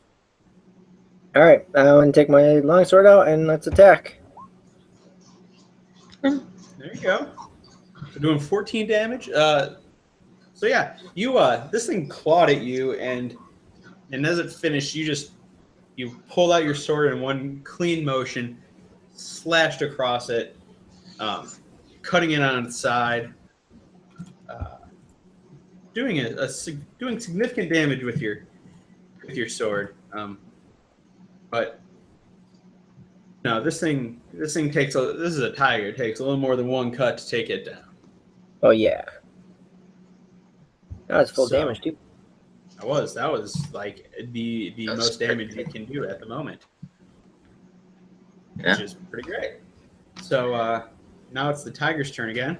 [SPEAKER 3] All right. I'm going to take my longsword out and let's attack.
[SPEAKER 1] There you go. We're doing 14 damage. So yeah, you this thing clawed at you, and as it finished, you pulled out your sword in one clean motion, slashed across it, cutting it on its side, doing doing significant damage with your sword. But no, this thing takes this is a tiger. It takes a little more than one cut to take it down.
[SPEAKER 3] Oh, yeah. That was full
[SPEAKER 1] So-
[SPEAKER 3] damage, too.
[SPEAKER 1] That was like the
[SPEAKER 2] That's
[SPEAKER 1] most damage
[SPEAKER 2] pretty
[SPEAKER 1] you can do at the moment,
[SPEAKER 2] Yeah.
[SPEAKER 1] which is pretty great. So now it's the tiger's turn again.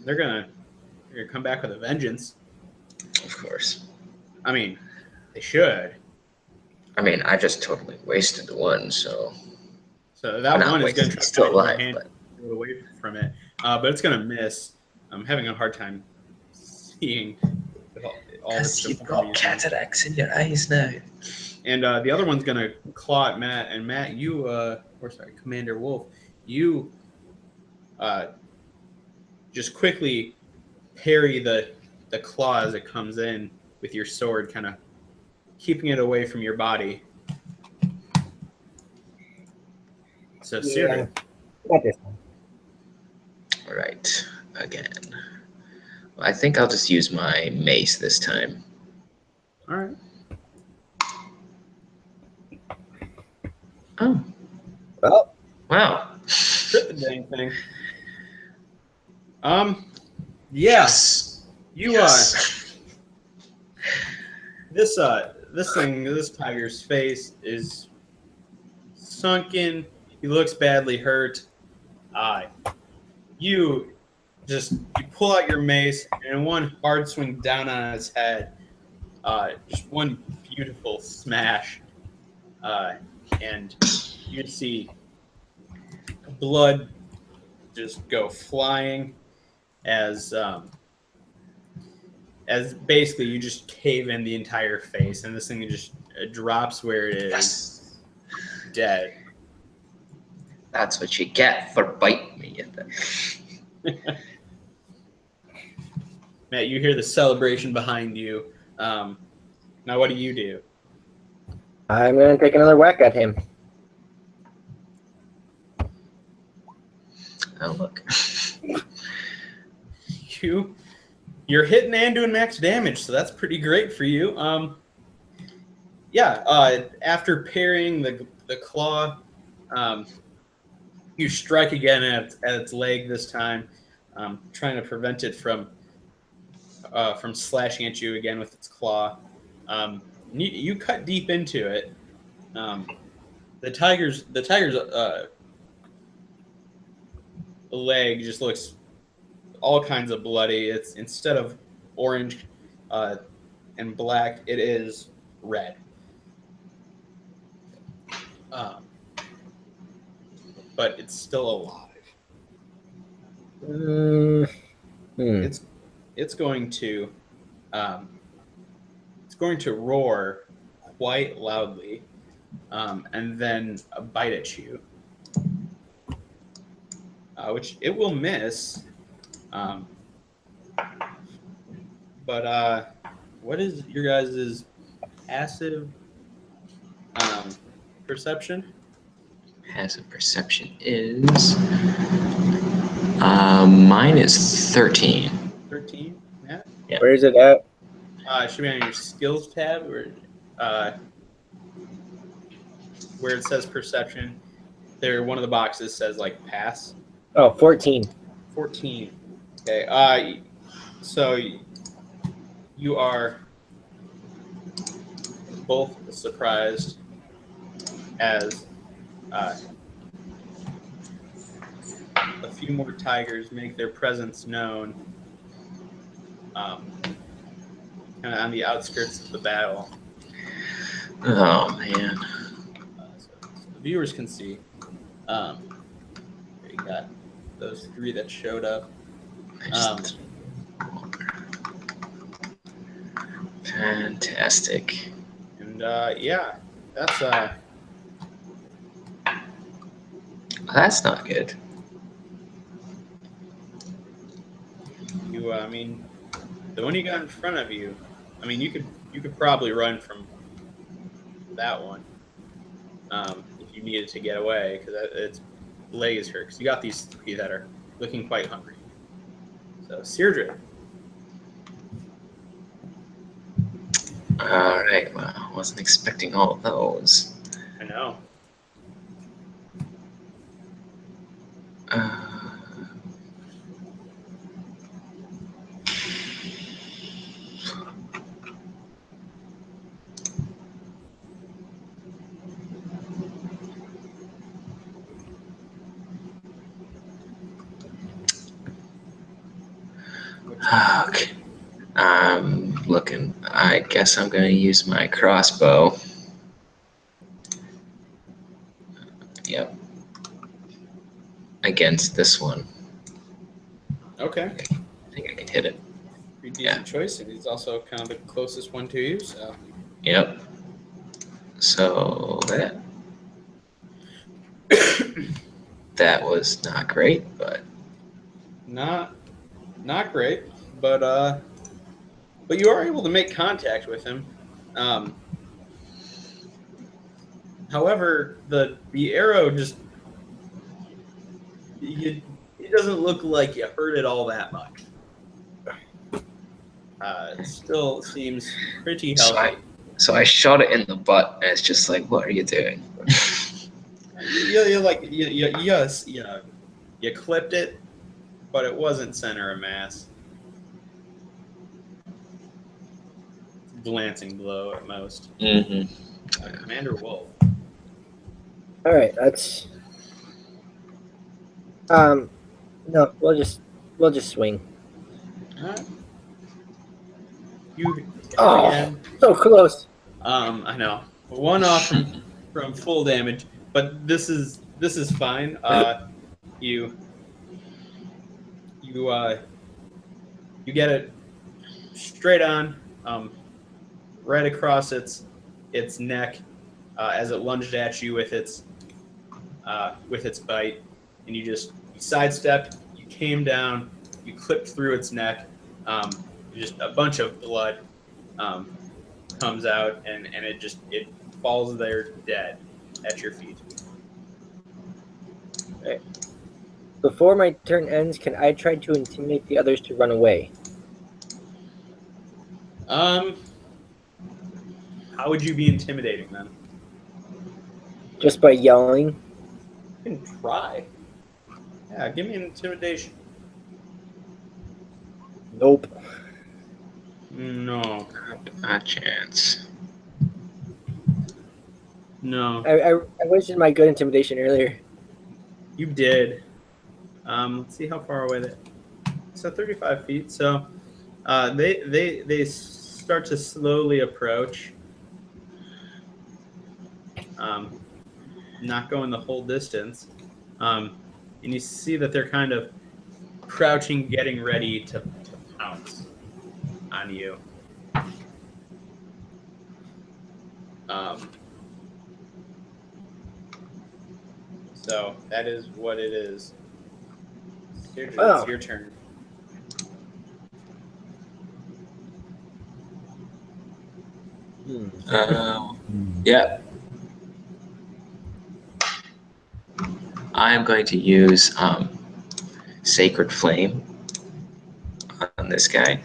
[SPEAKER 1] They're gonna come back with a vengeance.
[SPEAKER 2] Of course.
[SPEAKER 1] I mean, they should.
[SPEAKER 2] I mean, I just totally wasted one, so.
[SPEAKER 1] So that
[SPEAKER 2] Not
[SPEAKER 1] one is
[SPEAKER 2] wasted,
[SPEAKER 1] going to
[SPEAKER 2] he's still alive,
[SPEAKER 1] hand
[SPEAKER 2] but.
[SPEAKER 1] away from it, but it's going to miss. I'm having a hard time seeing all this
[SPEAKER 2] Because you've
[SPEAKER 1] deformity.
[SPEAKER 2] got cataracts in your eyes now.
[SPEAKER 1] And the other one's going to claw at Matt. And Matt, Commander Wolf, you just quickly parry the claw as it comes in with your sword, kind of keeping it away from your body. So, Cyril.
[SPEAKER 3] Not this one.
[SPEAKER 2] All right, again. Well, I think I'll just use my mace this time.
[SPEAKER 1] All right.
[SPEAKER 2] Oh,
[SPEAKER 3] Well,
[SPEAKER 2] wow.
[SPEAKER 1] Crit the dang thing. Yeah.
[SPEAKER 2] Yes.
[SPEAKER 1] You
[SPEAKER 2] Yes.
[SPEAKER 1] this tiger's face is sunken. He looks badly hurt. You pull out your mace, and one hard swing down on his head. Just one beautiful smash, and you see blood just go flying as basically you just cave in the entire face, and this thing just drops where it is,
[SPEAKER 2] Yes.
[SPEAKER 1] dead.
[SPEAKER 2] That's what you get for biting me.
[SPEAKER 1] Matt, you hear the celebration behind you. Now, what do you do?
[SPEAKER 3] I'm gonna take another whack at him.
[SPEAKER 2] Oh, look.
[SPEAKER 1] You're hitting and doing max damage, so that's pretty great for you. After parrying the claw, you strike again at its leg this time, trying to prevent it from slashing at you again with its claw. You cut deep into it. The tiger's leg just looks all kinds of bloody. It's instead of orange and black, it is red. But it's still alive. It's going to roar quite loudly, and then bite at you, which it will miss. But what is your guys' passive perception?
[SPEAKER 2] Passive perception is mine is 13.
[SPEAKER 1] 13, Matt?
[SPEAKER 2] Yeah.
[SPEAKER 3] Where is it at?
[SPEAKER 1] It should be on your skills tab, or where it says perception. There, one of the boxes says like pass.
[SPEAKER 3] Oh, 14.
[SPEAKER 1] 14. Okay. So you are both surprised as a few more tigers make their presence known, kind of on the outskirts of the battle.
[SPEAKER 2] Oh man.
[SPEAKER 1] So the viewers can see. You got those 3 that showed up.
[SPEAKER 2] Fantastic.
[SPEAKER 1] And that's
[SPEAKER 2] That's not good.
[SPEAKER 1] I mean, the one you got in front of you. I mean, you could probably run from that one if you needed to get away, because its leg is hurt. Because you got these 3 that are looking quite hungry. So, Seirdre.
[SPEAKER 2] All right. Well, I wasn't expecting all of those.
[SPEAKER 1] I know.
[SPEAKER 2] Okay. I'm looking. I guess I'm going to use my crossbow. Yep. Against this one.
[SPEAKER 1] Okay.
[SPEAKER 2] I think I can hit it.
[SPEAKER 1] Pretty decent choice, and he's also kind of the closest one to you. So.
[SPEAKER 2] Yep. So that was not great, but
[SPEAKER 1] not great, but you are able to make contact with him. However, the arrow just it doesn't look like you hurt it all that much. It still seems pretty healthy.
[SPEAKER 2] So I shot it in the butt, and it's just like, what are you doing?
[SPEAKER 1] You clipped it, but it wasn't center of mass. Glancing blow at most.
[SPEAKER 2] Mm-hmm.
[SPEAKER 1] Commander Wolf.
[SPEAKER 3] All right, that's. No, we'll just swing.
[SPEAKER 1] All right. You
[SPEAKER 3] Oh,
[SPEAKER 1] again.
[SPEAKER 3] So close.
[SPEAKER 1] I know. 1 off from full damage, but this is fine. You get it straight on, right across its neck, as it lunged at you with its with its bite, and you sidestepped, you came down, you clipped through its neck, just a bunch of blood comes out, and it falls there dead at your feet.
[SPEAKER 3] Right. Before my turn ends, can I try to intimidate the others to run away?
[SPEAKER 1] How would you be intimidating them?
[SPEAKER 3] Just by yelling?
[SPEAKER 1] You can try. Yeah, give me an intimidation.
[SPEAKER 3] Nope.
[SPEAKER 1] No.
[SPEAKER 2] Not a chance.
[SPEAKER 1] No.
[SPEAKER 3] I wasted my good intimidation earlier.
[SPEAKER 1] You did. Let's see how far away they. So 35 feet. So they start to slowly approach. Not going the whole distance. And you see that they're kind of crouching, getting ready to pounce on you. So that is what it is. Sergio,
[SPEAKER 3] Oh.
[SPEAKER 1] it's your turn.
[SPEAKER 2] Yeah. I'm going to use Sacred Flame on this guy.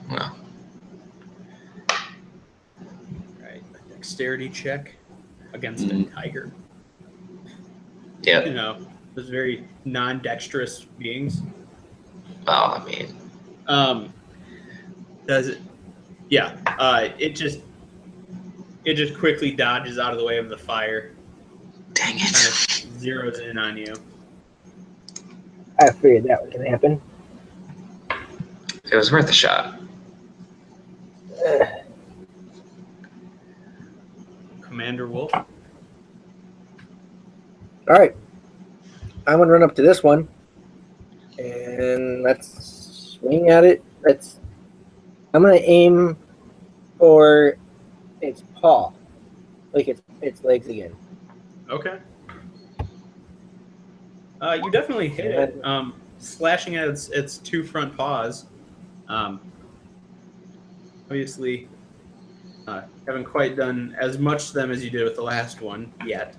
[SPEAKER 2] Well,
[SPEAKER 1] Right, a dexterity check against a tiger.
[SPEAKER 2] yeah.
[SPEAKER 1] You know, those very non-dexterous beings.
[SPEAKER 2] Well, I mean,
[SPEAKER 1] Does it? Yeah. It just quickly dodges out of the way of the fire.
[SPEAKER 2] dang
[SPEAKER 1] Kind
[SPEAKER 2] it.
[SPEAKER 1] of zeroes in on you.
[SPEAKER 3] I figured that was going to happen.
[SPEAKER 2] It was worth a shot.
[SPEAKER 1] Commander Wolf.
[SPEAKER 3] All right. I'm going to run up to this one. And let's swing at it. I'm going to aim for its paw. Like its legs again.
[SPEAKER 1] Okay. You definitely hit it. Slashing at its two front paws. Obviously, haven't quite done as much to them as you did with the last one yet.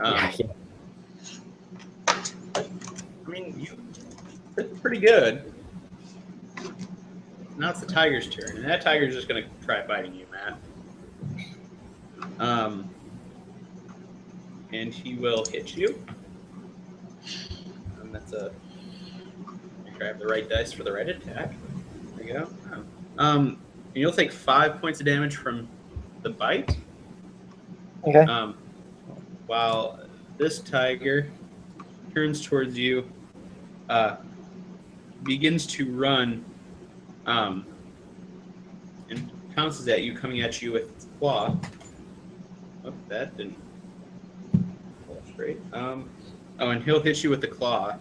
[SPEAKER 3] Yeah.
[SPEAKER 1] I mean, you did pretty good. Now it's the tiger's turn, and that tiger's just going to try biting you, Matt. And he will hit you. That's a. Make sure I have the right dice for the right attack. There you go. And you'll take 5 points of damage from the bite.
[SPEAKER 3] Okay.
[SPEAKER 1] While this tiger turns towards you, begins to run, and pounces at you, coming at you with its claw. Oh, that didn't fall straight. And he'll hit you with the claw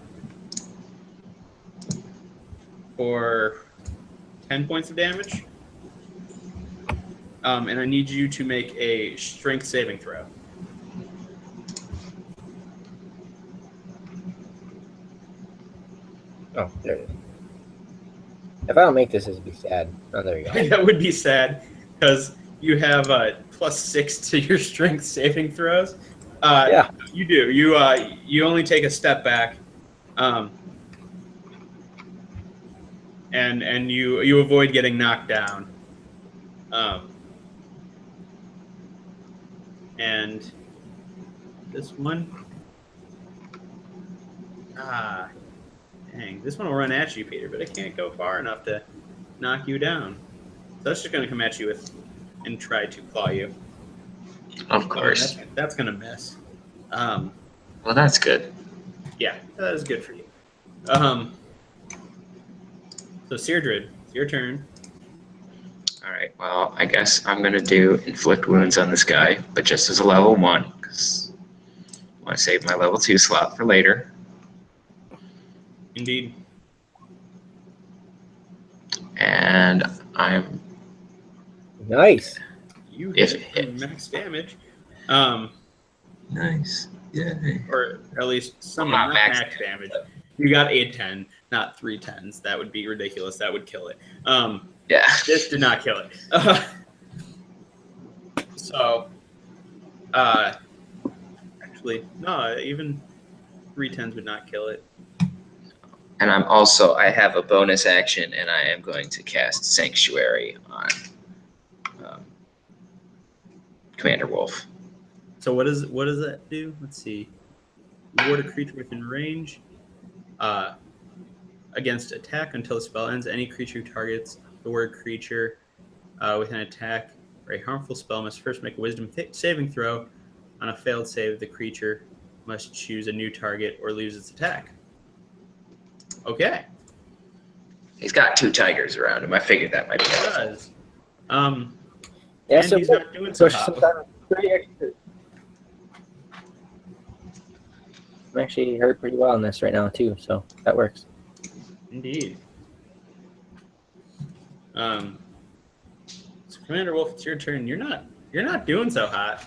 [SPEAKER 1] for 10 points of damage. And I need you to make a strength saving throw.
[SPEAKER 3] Oh, there it is. If I don't make this, it'd be sad. Oh, there you go.
[SPEAKER 1] That would be sad because you have +6 to your strength saving throws.
[SPEAKER 3] Yeah.
[SPEAKER 1] You do. You only take a step back, and you avoid getting knocked down. And this one, dang, this one will run at you, Peter, but it can't go far enough to knock you down. So it's just going to come at you and try to claw you.
[SPEAKER 2] Of course.
[SPEAKER 1] That's going to miss.
[SPEAKER 2] Well, that's good.
[SPEAKER 1] Yeah, that is good for you. So Seirdred, it's your turn.
[SPEAKER 2] All right. Well, I guess I'm going to do inflict wounds on this guy, but just as a level 1, because I want to save my level 2 slot for later.
[SPEAKER 1] Indeed.
[SPEAKER 2] And I'm
[SPEAKER 3] Nice.
[SPEAKER 1] You
[SPEAKER 2] If
[SPEAKER 1] hit
[SPEAKER 2] it
[SPEAKER 1] for
[SPEAKER 2] hits.
[SPEAKER 1] max damage.
[SPEAKER 2] Nice. Yay.
[SPEAKER 1] Or at least some
[SPEAKER 2] Well,
[SPEAKER 1] not
[SPEAKER 2] not
[SPEAKER 1] max
[SPEAKER 2] max
[SPEAKER 1] damage. You got a 10, not 3 10s. That would be ridiculous. That would kill it.
[SPEAKER 2] Yeah.
[SPEAKER 1] This did not kill it. So, actually, no, even 3 10s would not kill it.
[SPEAKER 2] And I have a bonus action, and I am going to cast Sanctuary on Commander Wolf.
[SPEAKER 1] So what does that do? Let's see. Ward a creature within range. Against attack until the spell ends. Any creature who targets the word creature with an attack or a harmful spell must first make a Wisdom saving throw. On a failed save, the creature must choose a new target or lose its attack. Okay.
[SPEAKER 2] He's got 2 tigers around him. I figured that might be
[SPEAKER 1] He
[SPEAKER 2] helpful.
[SPEAKER 1] does.
[SPEAKER 3] Yeah,
[SPEAKER 1] And
[SPEAKER 3] so
[SPEAKER 1] he's not doing so
[SPEAKER 3] push
[SPEAKER 1] hot.
[SPEAKER 3] sometimes 3 extra. I'm actually hurt pretty well in this right now too, so that works.
[SPEAKER 1] Indeed. So Commander Wolf, it's your turn. You're not doing so hot.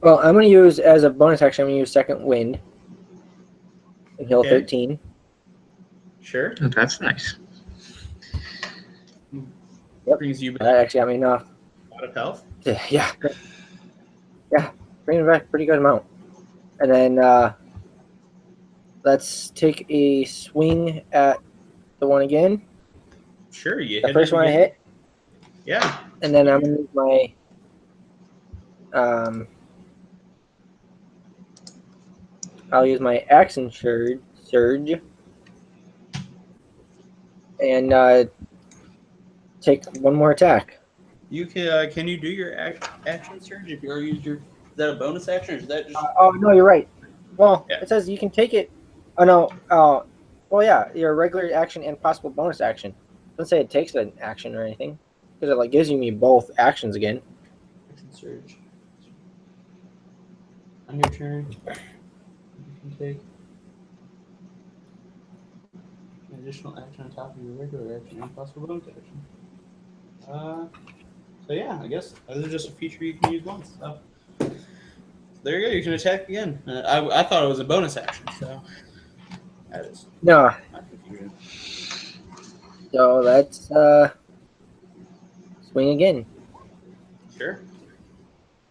[SPEAKER 3] Well, I'm gonna use as a bonus action. I'm gonna use Second Wind and heal
[SPEAKER 1] Okay.
[SPEAKER 3] 13.
[SPEAKER 1] Sure.
[SPEAKER 2] Oh, that's nice.
[SPEAKER 3] Yep.
[SPEAKER 1] Brings you back
[SPEAKER 3] That actually got me enough.
[SPEAKER 1] a lot of health.
[SPEAKER 3] Yeah, bringing back a pretty good amount. And then let's take a swing at the one again.
[SPEAKER 1] Sure, you
[SPEAKER 3] The
[SPEAKER 1] hit
[SPEAKER 3] first
[SPEAKER 1] it
[SPEAKER 3] one I
[SPEAKER 1] again.
[SPEAKER 3] hit,
[SPEAKER 1] Yeah.
[SPEAKER 3] and then I'm gonna use my I'll use my action surge and take one more attack.
[SPEAKER 1] You can you do your action surge if you already used your? Is that a bonus action or is that just?
[SPEAKER 3] Oh no, you're right. Well,
[SPEAKER 1] Yeah.
[SPEAKER 3] it says you can take it. Oh no. Well, yeah, your regular action and possible bonus action. It doesn't say it takes an action or anything because it gives you me both actions again.
[SPEAKER 1] Action surge. On your turn, you can take an additional action on top of your regular action and possible bonus action. So yeah, I guess this is just a feature you can use once. So there you go. You can attack again. I thought it was a bonus action, so that is
[SPEAKER 3] No,
[SPEAKER 1] not confusion.
[SPEAKER 3] so let's swing again.
[SPEAKER 1] Sure.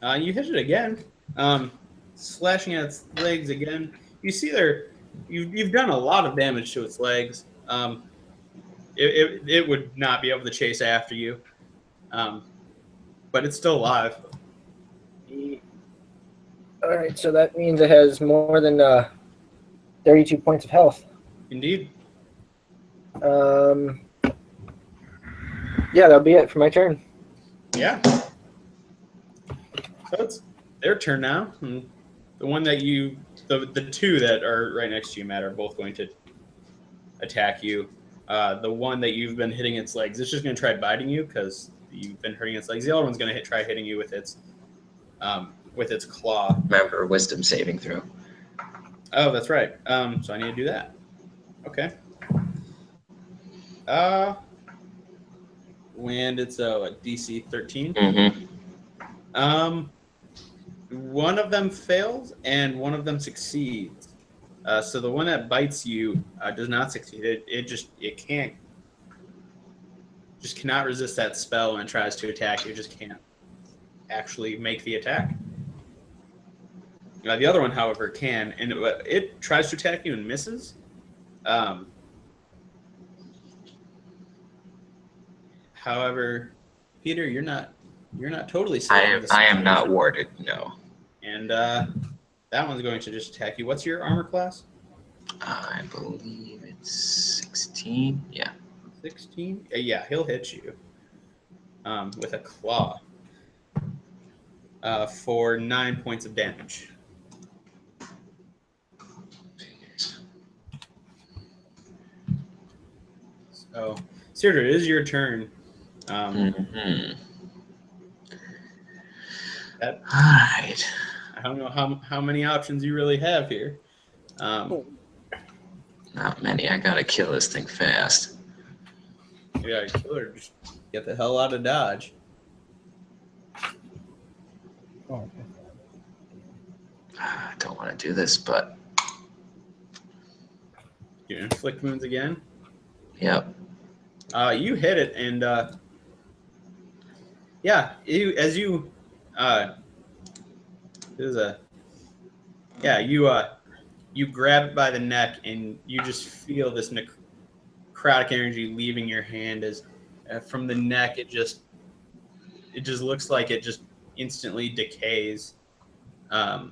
[SPEAKER 1] You hit it again. Slashing at its legs again. You see you've done a lot of damage to its legs. It would not be able to chase after you. But it's still alive.
[SPEAKER 3] All right, so that means it has more than 32 points of health.
[SPEAKER 1] Indeed.
[SPEAKER 3] Yeah, that'll be it for my turn.
[SPEAKER 1] Yeah. So it's their turn now. And the one that the two that are right next to you, Matt, are both going to attack you. The one that you've been hitting its legs, it's just going to try biting you because you've been hurting its legs. The other one's going to try hitting you with its claw.
[SPEAKER 2] Remember, Wisdom saving throw.
[SPEAKER 1] Oh, that's right. So I need to do that. Okay. And it's a DC 13.
[SPEAKER 2] Mm-hmm.
[SPEAKER 1] One of them fails and one of them succeeds. So the one that bites you does not succeed. It cannot resist that spell when it tries to attack you. It just can't actually make the attack. The other one, however, can, and it tries to attack you and misses. However, Peter, you're not totally safe.
[SPEAKER 2] I am not warded. No.
[SPEAKER 1] And that one's going to just attack you. What's your armor class?
[SPEAKER 2] I believe it's 16. Yeah.
[SPEAKER 1] 16? Yeah, he'll hit you with a claw for 9 points of damage. So, Cedric, it is your turn.
[SPEAKER 2] Mm-hmm.
[SPEAKER 1] That,
[SPEAKER 2] All right.
[SPEAKER 1] I don't know how many options you really have here.
[SPEAKER 2] Not many. I gotta kill this thing fast.
[SPEAKER 1] Yeah, kill her. Just Get the hell out of Dodge.
[SPEAKER 3] Oh, okay.
[SPEAKER 2] I don't want to do this, but
[SPEAKER 1] You inflict wounds again.
[SPEAKER 2] yep.
[SPEAKER 1] You hit it, and you grab it by the neck, and you just feel this necrotic energy leaving your hand as from the neck. It just looks like it just instantly decays, um,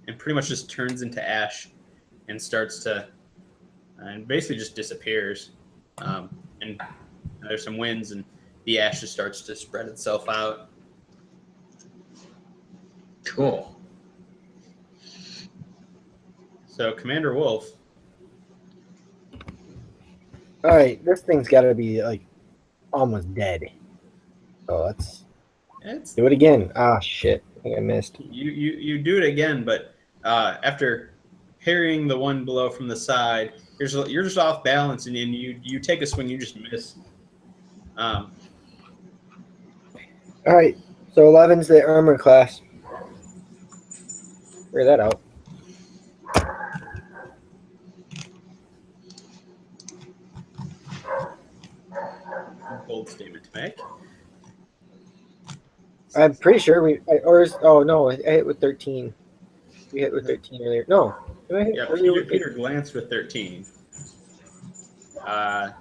[SPEAKER 1] and pretty much just turns into ash and starts to and basically just disappears. And there's some winds, and the ash just starts to spread itself out.
[SPEAKER 2] Cool.
[SPEAKER 1] So, Commander Wolf.
[SPEAKER 3] All right, this thing's got to be like almost dead. So let's do it again. Ah, shit! I think I missed.
[SPEAKER 1] You do it again, but after parrying the one blow from the side, you're just off balance, and you take a swing, you just miss.
[SPEAKER 3] All right, so 11's the armor class. Figure that out.
[SPEAKER 1] Bold statement to make.
[SPEAKER 3] I'm pretty sure I hit with 13. We hit with 13 earlier. No, did I hit
[SPEAKER 1] Yeah,
[SPEAKER 3] earlier
[SPEAKER 1] Peter,
[SPEAKER 3] with
[SPEAKER 1] Peter glanced with 13. That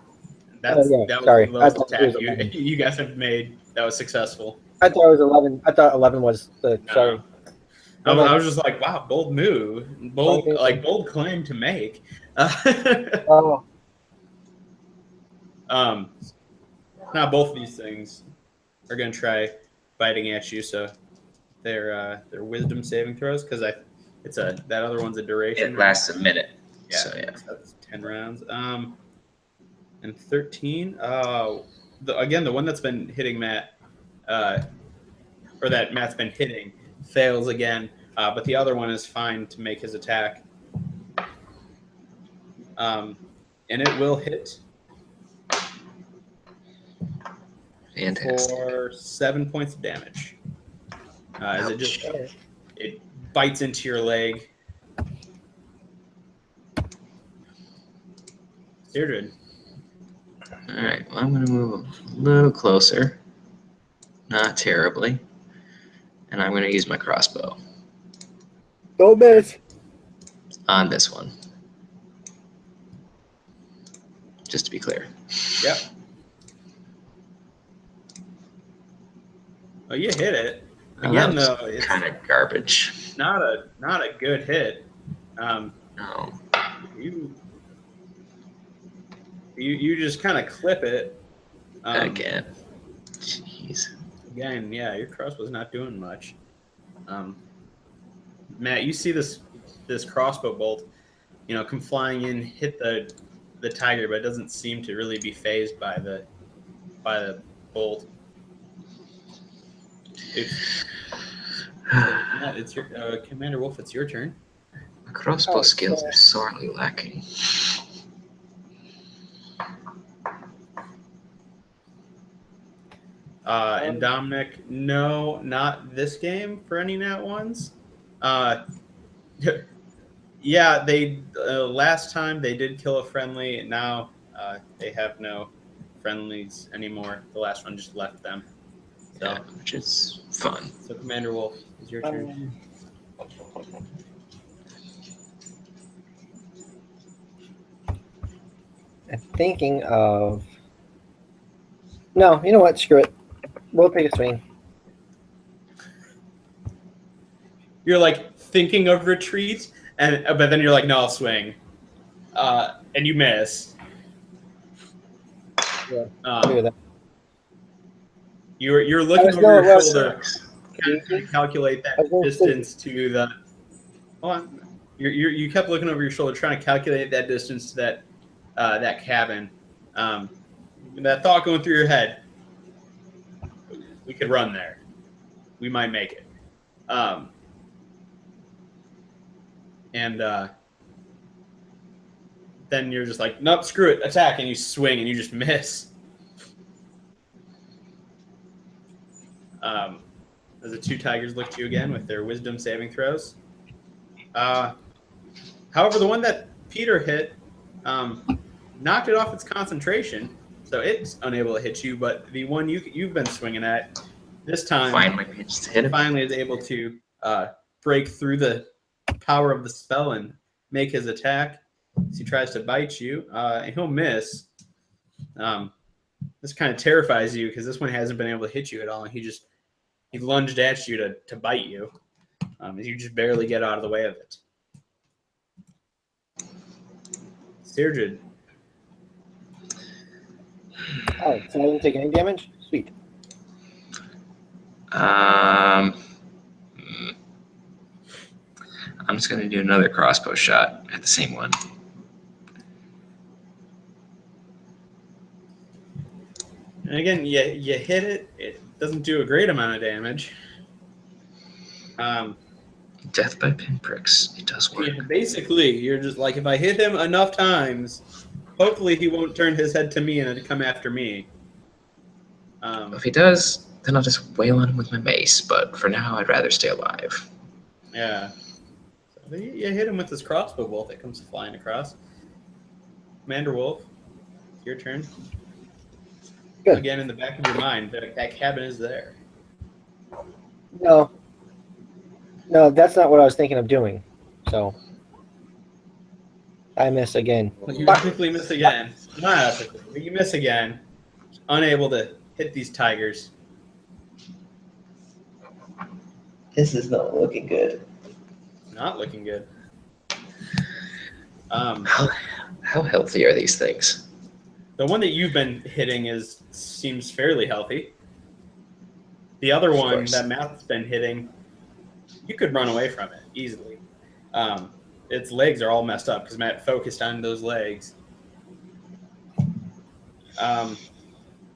[SPEAKER 3] yeah,
[SPEAKER 1] was
[SPEAKER 3] sorry.
[SPEAKER 1] the lowest
[SPEAKER 3] I thought it
[SPEAKER 1] attack
[SPEAKER 3] was 11.
[SPEAKER 1] you guys have made. That was successful.
[SPEAKER 3] I thought it was 11. I thought 11 was the.
[SPEAKER 1] No.
[SPEAKER 3] Sorry.
[SPEAKER 1] I was just like, wow, bold move, bold claim to make.
[SPEAKER 3] Oh,
[SPEAKER 1] Now both of these things are going to try biting at you, so they're wisdom saving throws because that other one's a duration.
[SPEAKER 2] It lasts a minute.
[SPEAKER 1] Yeah,
[SPEAKER 2] So yeah.
[SPEAKER 1] that's 10 rounds. And 13. The one that's been hitting Matt, or that Matt's been hitting, fails again. But the other one is fine to make his attack. And it will hit
[SPEAKER 2] Fantastic.
[SPEAKER 1] for 7 points of damage. As it bites into your leg. Deirdre.
[SPEAKER 2] All right. Well, I'm going to move a little closer. Not terribly. And I'm going to use my crossbow
[SPEAKER 3] don't miss.
[SPEAKER 2] on this one. Just to be clear.
[SPEAKER 1] Yep. Oh, you hit it. Again, though, it's
[SPEAKER 2] kind of garbage.
[SPEAKER 1] not a good hit.
[SPEAKER 2] No.
[SPEAKER 1] You just kind of clip it.
[SPEAKER 2] Again. Jeez.
[SPEAKER 1] Again, yeah, your crossbow's not doing much. Matt, you see this crossbow bolt, come flying in, hit the tiger, but it doesn't seem to really be phased by the bolt. Matt, it's your Commander Wolf. It's your turn.
[SPEAKER 2] My crossbow skills are sorely lacking.
[SPEAKER 1] And Dominic, no, not this game for any Nat ones. Yeah, they last time they did kill a friendly. And now they have no friendlies anymore. The last one just left them. So,
[SPEAKER 2] Yeah, which is fun.
[SPEAKER 1] So Commander Wolf, is your turn.
[SPEAKER 3] I'm thinking of. No, you know what? Screw it. We'll take a swing.
[SPEAKER 1] You're like thinking of retreat, but then you're like, no, I'll swing, and you miss.
[SPEAKER 3] Yeah, that.
[SPEAKER 1] You're looking over your shoulder, trying to calculate that distance to the. Hold on. You kept looking over your shoulder, trying to calculate that distance to that cabin. That thought going through your head. We could run there. We might make it. And then you're just like, nope, screw it, attack, and you swing and you just miss. As the two tigers look to you again with their wisdom saving throws. However, the one that Peter hit knocked it off its concentration, so it's unable to hit you. But the one you've been swinging at this time
[SPEAKER 2] Finally managed to hit him.
[SPEAKER 1] finally is able to break through the power of the spell and make his attack. As he tries to bite you, and he'll miss. This kind of terrifies you because this one hasn't been able to hit you at all, and he lunged at you to bite you. You just barely get out of the way of it. Sturgid.
[SPEAKER 3] Oh, so I didn't take any damage? Sweet.
[SPEAKER 2] I'm just going to do another crossbow shot at the same one.
[SPEAKER 1] And again, you hit it. It doesn't do a great amount of damage.
[SPEAKER 2] Death by pinpricks. It does work.
[SPEAKER 1] Basically, you're just like, if I hit him enough times, hopefully he won't turn his head to me and come after me.
[SPEAKER 2] If he does, then I'll just wail on him with my mace. But for now, I'd rather stay alive.
[SPEAKER 1] Yeah. So you hit him with this crossbow bolt that comes flying across. Commander Wolf, it's your turn.
[SPEAKER 3] Good.
[SPEAKER 1] Again, in the back of your mind, that cabin is there.
[SPEAKER 3] No, that's not what I was thinking of doing. So I miss again.
[SPEAKER 1] You quickly miss again. Not epically, but you miss again. Unable to hit these tigers.
[SPEAKER 2] This is not looking good.
[SPEAKER 1] Not looking good.
[SPEAKER 2] How healthy are these things?
[SPEAKER 1] The one that you've been hitting seems fairly healthy. The other one
[SPEAKER 2] course.
[SPEAKER 1] that Matt's been hitting, you could run away from it easily. Its legs are all messed up because Matt focused on those legs.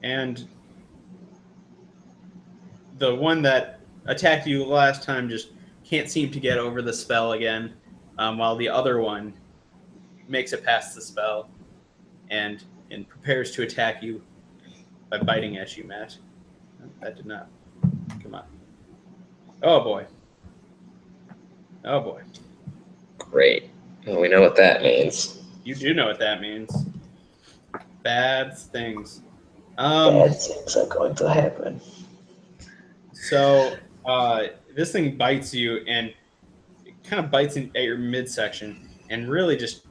[SPEAKER 1] And the one that attacked you last time just can't seem to get over the spell again, while the other one makes it past the spell and prepares to attack you by biting at you, Matt. That did not. Come on. Oh, boy. Oh, boy.
[SPEAKER 2] Great. Well, we know what that means.
[SPEAKER 1] You do know what that means. Bad things.
[SPEAKER 2] Bad things are going to happen.
[SPEAKER 1] So this thing bites you, and it kind of bites at your midsection, and really just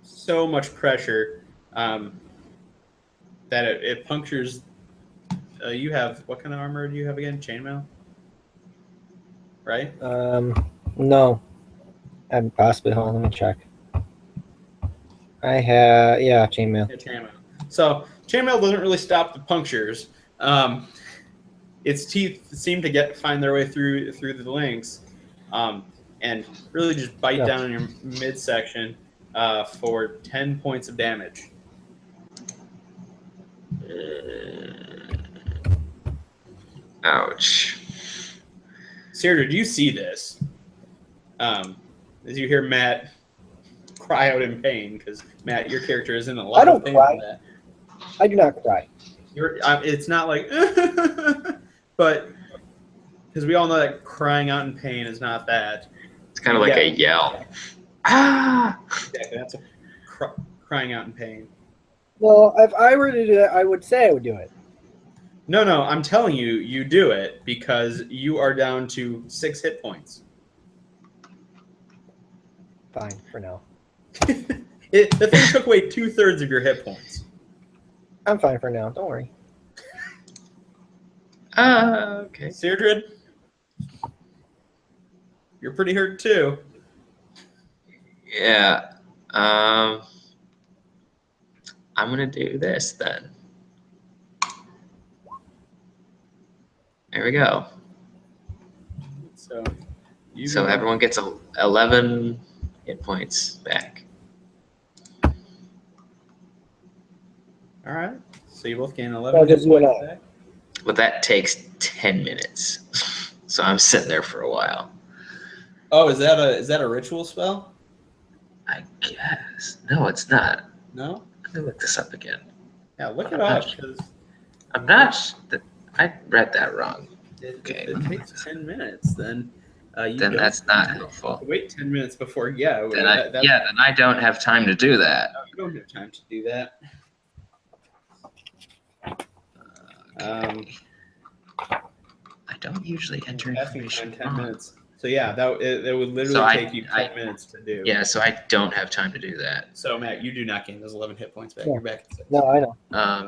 [SPEAKER 1] so much pressure that it punctures. You have, what kind of armor do you have again? Chainmail? Right?
[SPEAKER 3] No. I'm possibly, hold on, let me check. I have, chainmail.
[SPEAKER 1] Yeah, chainmail. So chainmail doesn't really stop the punctures. Its teeth seem to find their way through the links, and really just bite down in your midsection for 10 points of damage.
[SPEAKER 2] Ouch.
[SPEAKER 1] Sierra, do you see this? As you hear Matt cry out in pain, because Matt, your character is in a lot of pain.
[SPEAKER 3] I don't cry. I do not cry.
[SPEAKER 1] It's not like, but because we all know that crying out in pain is not that.
[SPEAKER 2] It's kind of like a yell. Ah!
[SPEAKER 1] Exactly, that's crying out in pain.
[SPEAKER 3] Well, if I were to do that, I would say I would do it.
[SPEAKER 1] No, I'm telling you, you do it because you are down to 6 hit points.
[SPEAKER 3] Fine, for now.
[SPEAKER 1] The thing took away 2/3 of your hit points.
[SPEAKER 3] I'm fine for now, don't worry.
[SPEAKER 2] Okay.
[SPEAKER 1] Seirdred, you're pretty hurt too.
[SPEAKER 2] Yeah. I'm gonna do this then. There we go.
[SPEAKER 1] So
[SPEAKER 2] Everyone gets 11 hit points back.
[SPEAKER 1] All right. So you both gain 11 hit
[SPEAKER 3] just you and
[SPEAKER 1] points
[SPEAKER 3] I.
[SPEAKER 1] back.
[SPEAKER 2] But that takes 10 minutes. So I'm sitting there for a while.
[SPEAKER 1] Oh, is that a ritual spell?
[SPEAKER 2] I guess. No, it's not.
[SPEAKER 1] No?
[SPEAKER 2] Let me look this up again.
[SPEAKER 1] Yeah, look it up. 'Cause
[SPEAKER 2] I'm not. I read that wrong.
[SPEAKER 1] If
[SPEAKER 2] Okay.
[SPEAKER 1] it takes 10 minutes, then you
[SPEAKER 2] Then
[SPEAKER 1] don't
[SPEAKER 2] that's not
[SPEAKER 1] have to
[SPEAKER 2] helpful.
[SPEAKER 1] wait 10 minutes before.
[SPEAKER 2] Then I don't have time to do that.
[SPEAKER 1] No, you don't have time to do that.
[SPEAKER 2] I don't usually enter
[SPEAKER 1] Asking
[SPEAKER 2] information
[SPEAKER 1] time 10
[SPEAKER 2] wrong.
[SPEAKER 1] minutes. So yeah, it would literally
[SPEAKER 2] So
[SPEAKER 1] take you 10 minutes to do.
[SPEAKER 2] Yeah, so I don't have time to do that.
[SPEAKER 1] So Matt, you do not gain those 11 hit points back.
[SPEAKER 3] Yeah.
[SPEAKER 1] You're back at 6.
[SPEAKER 3] No, I know.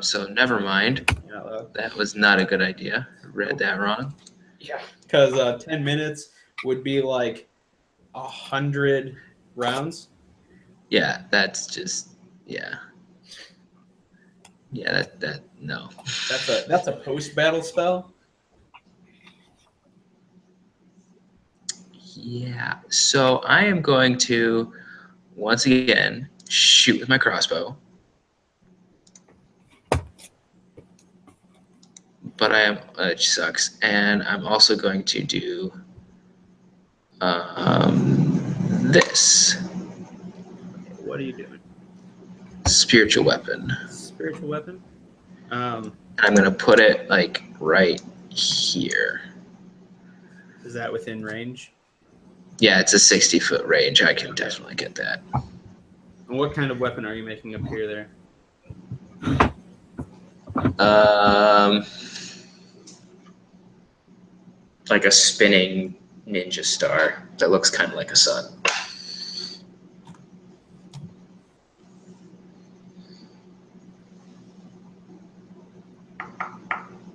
[SPEAKER 2] So never mind.
[SPEAKER 1] You're not allowed.
[SPEAKER 2] That was not a good idea. Read that wrong.
[SPEAKER 1] Yeah, because 10 minutes would be like 100 rounds.
[SPEAKER 2] Yeah, that's just yeah. Yeah, that no.
[SPEAKER 1] That's a post battle spell.
[SPEAKER 2] Yeah. So I am going to once again shoot with my crossbow. But I am it sucks. And I'm also going to do this
[SPEAKER 1] What are you doing?
[SPEAKER 2] spiritual weapon.
[SPEAKER 1] Spiritual weapon.
[SPEAKER 2] And I'm gonna put it like right here.
[SPEAKER 1] Is that within range?
[SPEAKER 2] Yeah, it's a 60-foot range. I can definitely get that.
[SPEAKER 1] And what kind of weapon are you making appear there?
[SPEAKER 2] Like a spinning ninja star that looks kind of like a sun.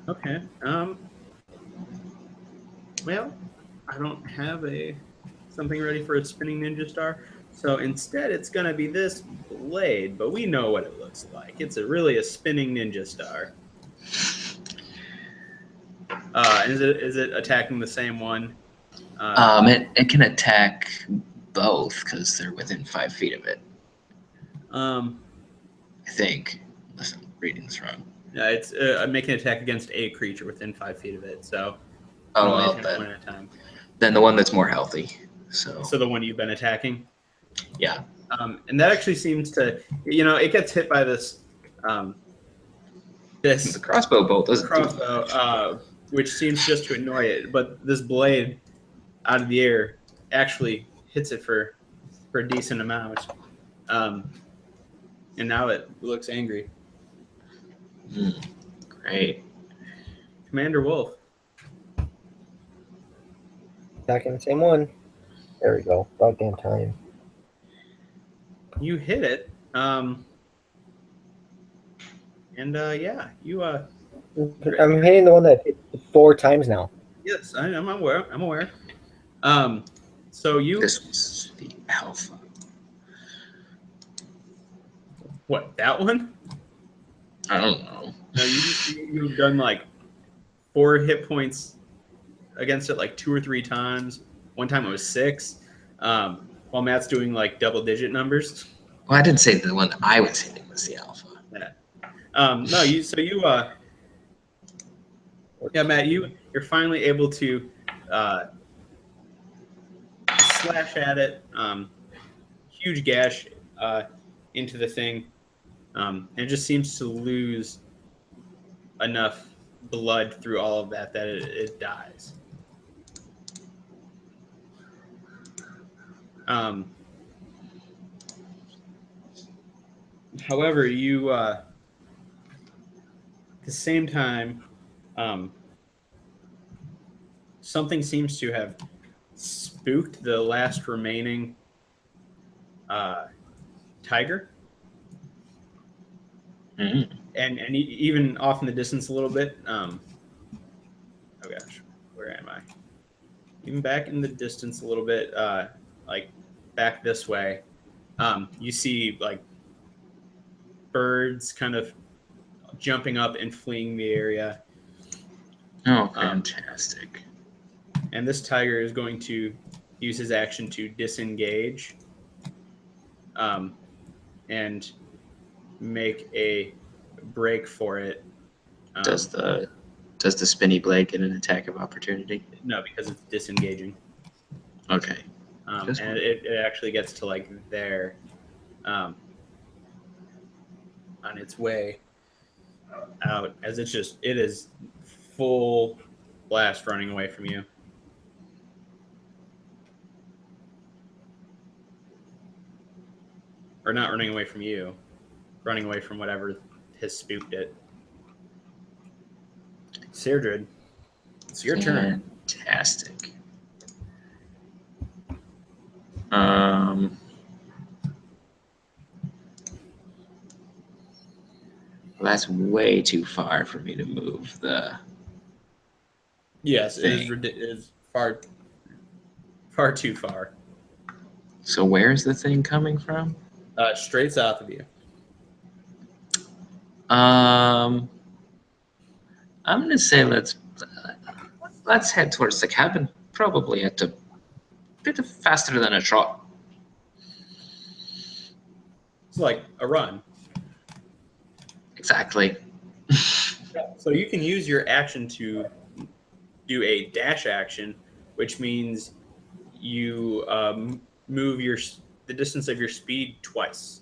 [SPEAKER 1] Okay. Well, I don't have something ready for a spinning ninja star, so instead it's gonna be this blade. But we know what it looks like. It's really a spinning ninja star. Is it attacking the same one?
[SPEAKER 2] It can attack both because they're within 5 feet of it. I think, unless I'm reading this wrong.
[SPEAKER 1] Yeah, it's making an attack against a creature within 5 feet of it. So
[SPEAKER 2] Oh,
[SPEAKER 1] only
[SPEAKER 2] well,
[SPEAKER 1] attack one at a time.
[SPEAKER 2] then the one that's more healthy. So
[SPEAKER 1] the one you've been attacking.
[SPEAKER 2] yeah.
[SPEAKER 1] And that actually seems to, it gets hit by this
[SPEAKER 2] The crossbow bolt doesn't do much.
[SPEAKER 1] crossbow, which seems just to annoy it. But this blade out of the air actually hits it for a decent amount. And now it looks angry.
[SPEAKER 2] Great.
[SPEAKER 1] Commander Wolf.
[SPEAKER 3] Attacking the same one. There we go. About damn time.
[SPEAKER 1] You hit it. Yeah, you
[SPEAKER 3] I'm hitting the one that hit 4 times now.
[SPEAKER 1] Yes, I'm aware. I'm aware. So you.
[SPEAKER 2] This was the alpha.
[SPEAKER 1] What, that one?
[SPEAKER 2] I don't know.
[SPEAKER 1] No, you've done like 4 hit points against it like 2 or 3 times. One time it was 6. While Matt's doing like double-digit numbers.
[SPEAKER 2] Well, I didn't say the one I was hitting was the alpha.
[SPEAKER 1] Yeah. No, yeah, Matt, you're finally able to slash at it. Huge gash into the thing. And it just seems to lose enough blood through all of that it dies. However, you at the same time, something seems to have spooked the last remaining tiger.
[SPEAKER 2] Mm-hmm.
[SPEAKER 1] And even off in the distance a little bit. Oh gosh, where am I? Even back in the distance a little bit, like back this way, you see like birds kind of jumping up and fleeing the area.
[SPEAKER 2] Oh, fantastic.
[SPEAKER 1] And this tiger is going to use his action to disengage and make a break for it.
[SPEAKER 2] Does the spinny blade get an attack of opportunity?
[SPEAKER 1] No, because it's disengaging.
[SPEAKER 2] Okay.
[SPEAKER 1] And it actually gets to like there on its way out, as it is full blast running away from you. Or not running away from you, running away from whatever has spooked it. Sairdred, it's your turn.
[SPEAKER 2] Fantastic. That's way too far for me to move the.
[SPEAKER 1] Yes, it is far too far.
[SPEAKER 2] So where's the thing coming from?
[SPEAKER 1] Straight south of you.
[SPEAKER 2] I'm gonna say let's head towards the cabin. Probably at a bit faster than a trot.
[SPEAKER 1] It's like a run.
[SPEAKER 2] Exactly.
[SPEAKER 1] So you can use your action to do a dash action, which means you move the distance of your speed twice.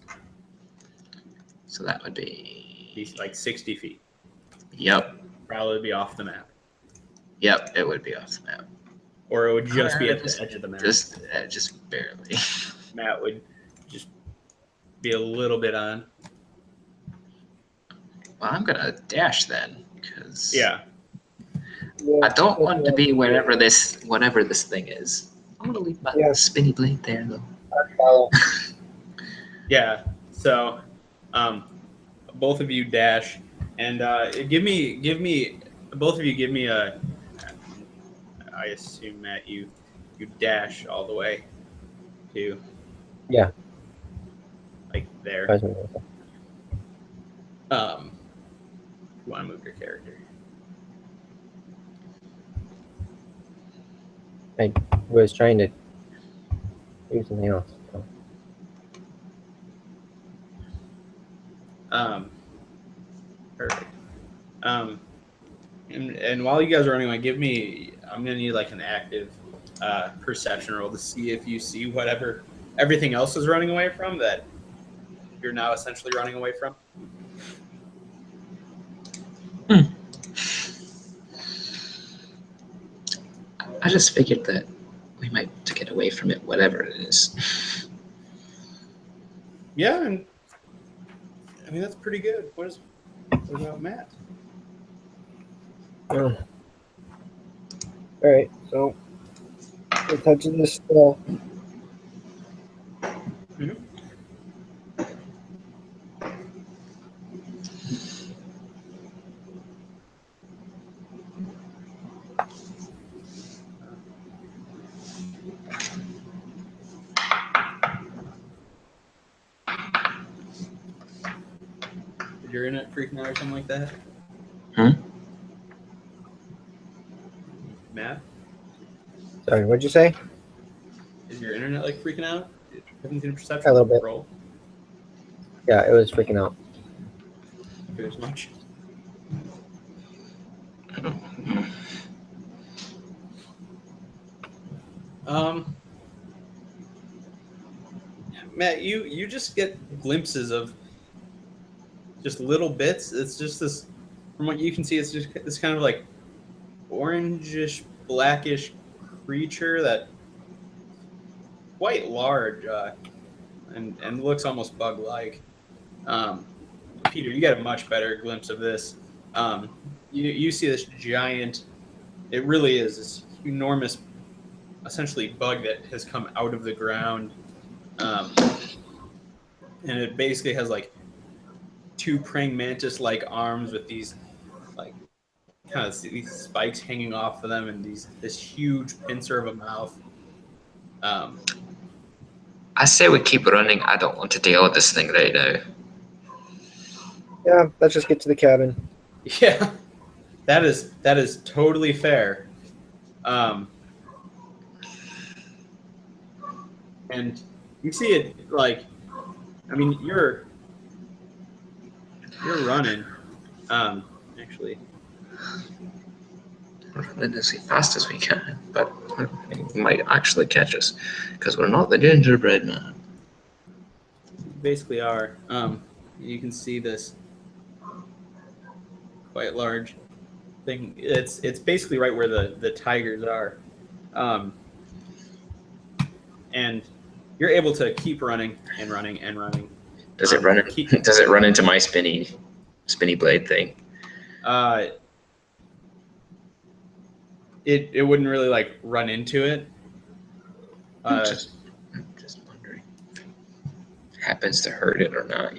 [SPEAKER 2] So that would be
[SPEAKER 1] like 60 feet.
[SPEAKER 2] Yep.
[SPEAKER 1] Probably be off the map.
[SPEAKER 2] Yep, it would be off the map.
[SPEAKER 1] Or it would just be at the edge of the map.
[SPEAKER 2] Just barely.
[SPEAKER 1] Matt would just be a little bit on.
[SPEAKER 2] Well, I'm gonna dash then, because
[SPEAKER 1] Yeah.
[SPEAKER 2] I don't want to be whatever this thing is. I'm gonna leave my spinny blade there though.
[SPEAKER 1] Yeah. So, both of you dash, and both of you give me a. I assume Matt, you dash all the way to.
[SPEAKER 3] Yeah.
[SPEAKER 1] Like there. You want to move your character?
[SPEAKER 3] I was trying to do something else.
[SPEAKER 1] Perfect. And while you guys are running away, I'm gonna need like an active perception roll to see if you see whatever everything else is running away from that you're now essentially running away from.
[SPEAKER 2] I just figured that we might get away from it, whatever it is.
[SPEAKER 1] Yeah, and I mean that's pretty good. What about Matt?
[SPEAKER 3] All right, so we're touching this.
[SPEAKER 1] Is your internet freaking out or something like that? Matt?
[SPEAKER 3] Sorry, what'd you say?
[SPEAKER 1] Is your internet like freaking out? Perception
[SPEAKER 3] A little bit.
[SPEAKER 1] Roll.
[SPEAKER 3] Yeah, it was freaking out.
[SPEAKER 1] As much. Matt, you just get glimpses of just little bits. It's just this, from what you can see, it's just this kind of like orangish, blackish creature that quite large and looks almost bug-like. Peter, you get a much better glimpse of this. You see this giant. It really is this enormous, essentially bug that has come out of the ground, and it basically has like two praying mantis-like arms with these like kind of these spikes hanging off of them, and this huge pincer of a mouth.
[SPEAKER 2] I say we keep running. I don't want to deal with this thing right now.
[SPEAKER 3] Yeah, let's just get to the cabin.
[SPEAKER 1] Yeah, that is totally fair. And you see it like, I mean, you're running. Actually,
[SPEAKER 2] We're running as fast as we can, but it might actually catch us because we're not the gingerbread man.
[SPEAKER 1] you basically are. You can see this quite large thing. It's basically right where the tigers are, and you're able to keep running and running and running.
[SPEAKER 2] Does it run? Does it run into my spinny blade thing?
[SPEAKER 1] It wouldn't really like run into it.
[SPEAKER 2] Just wondering if it happens to hurt it or not.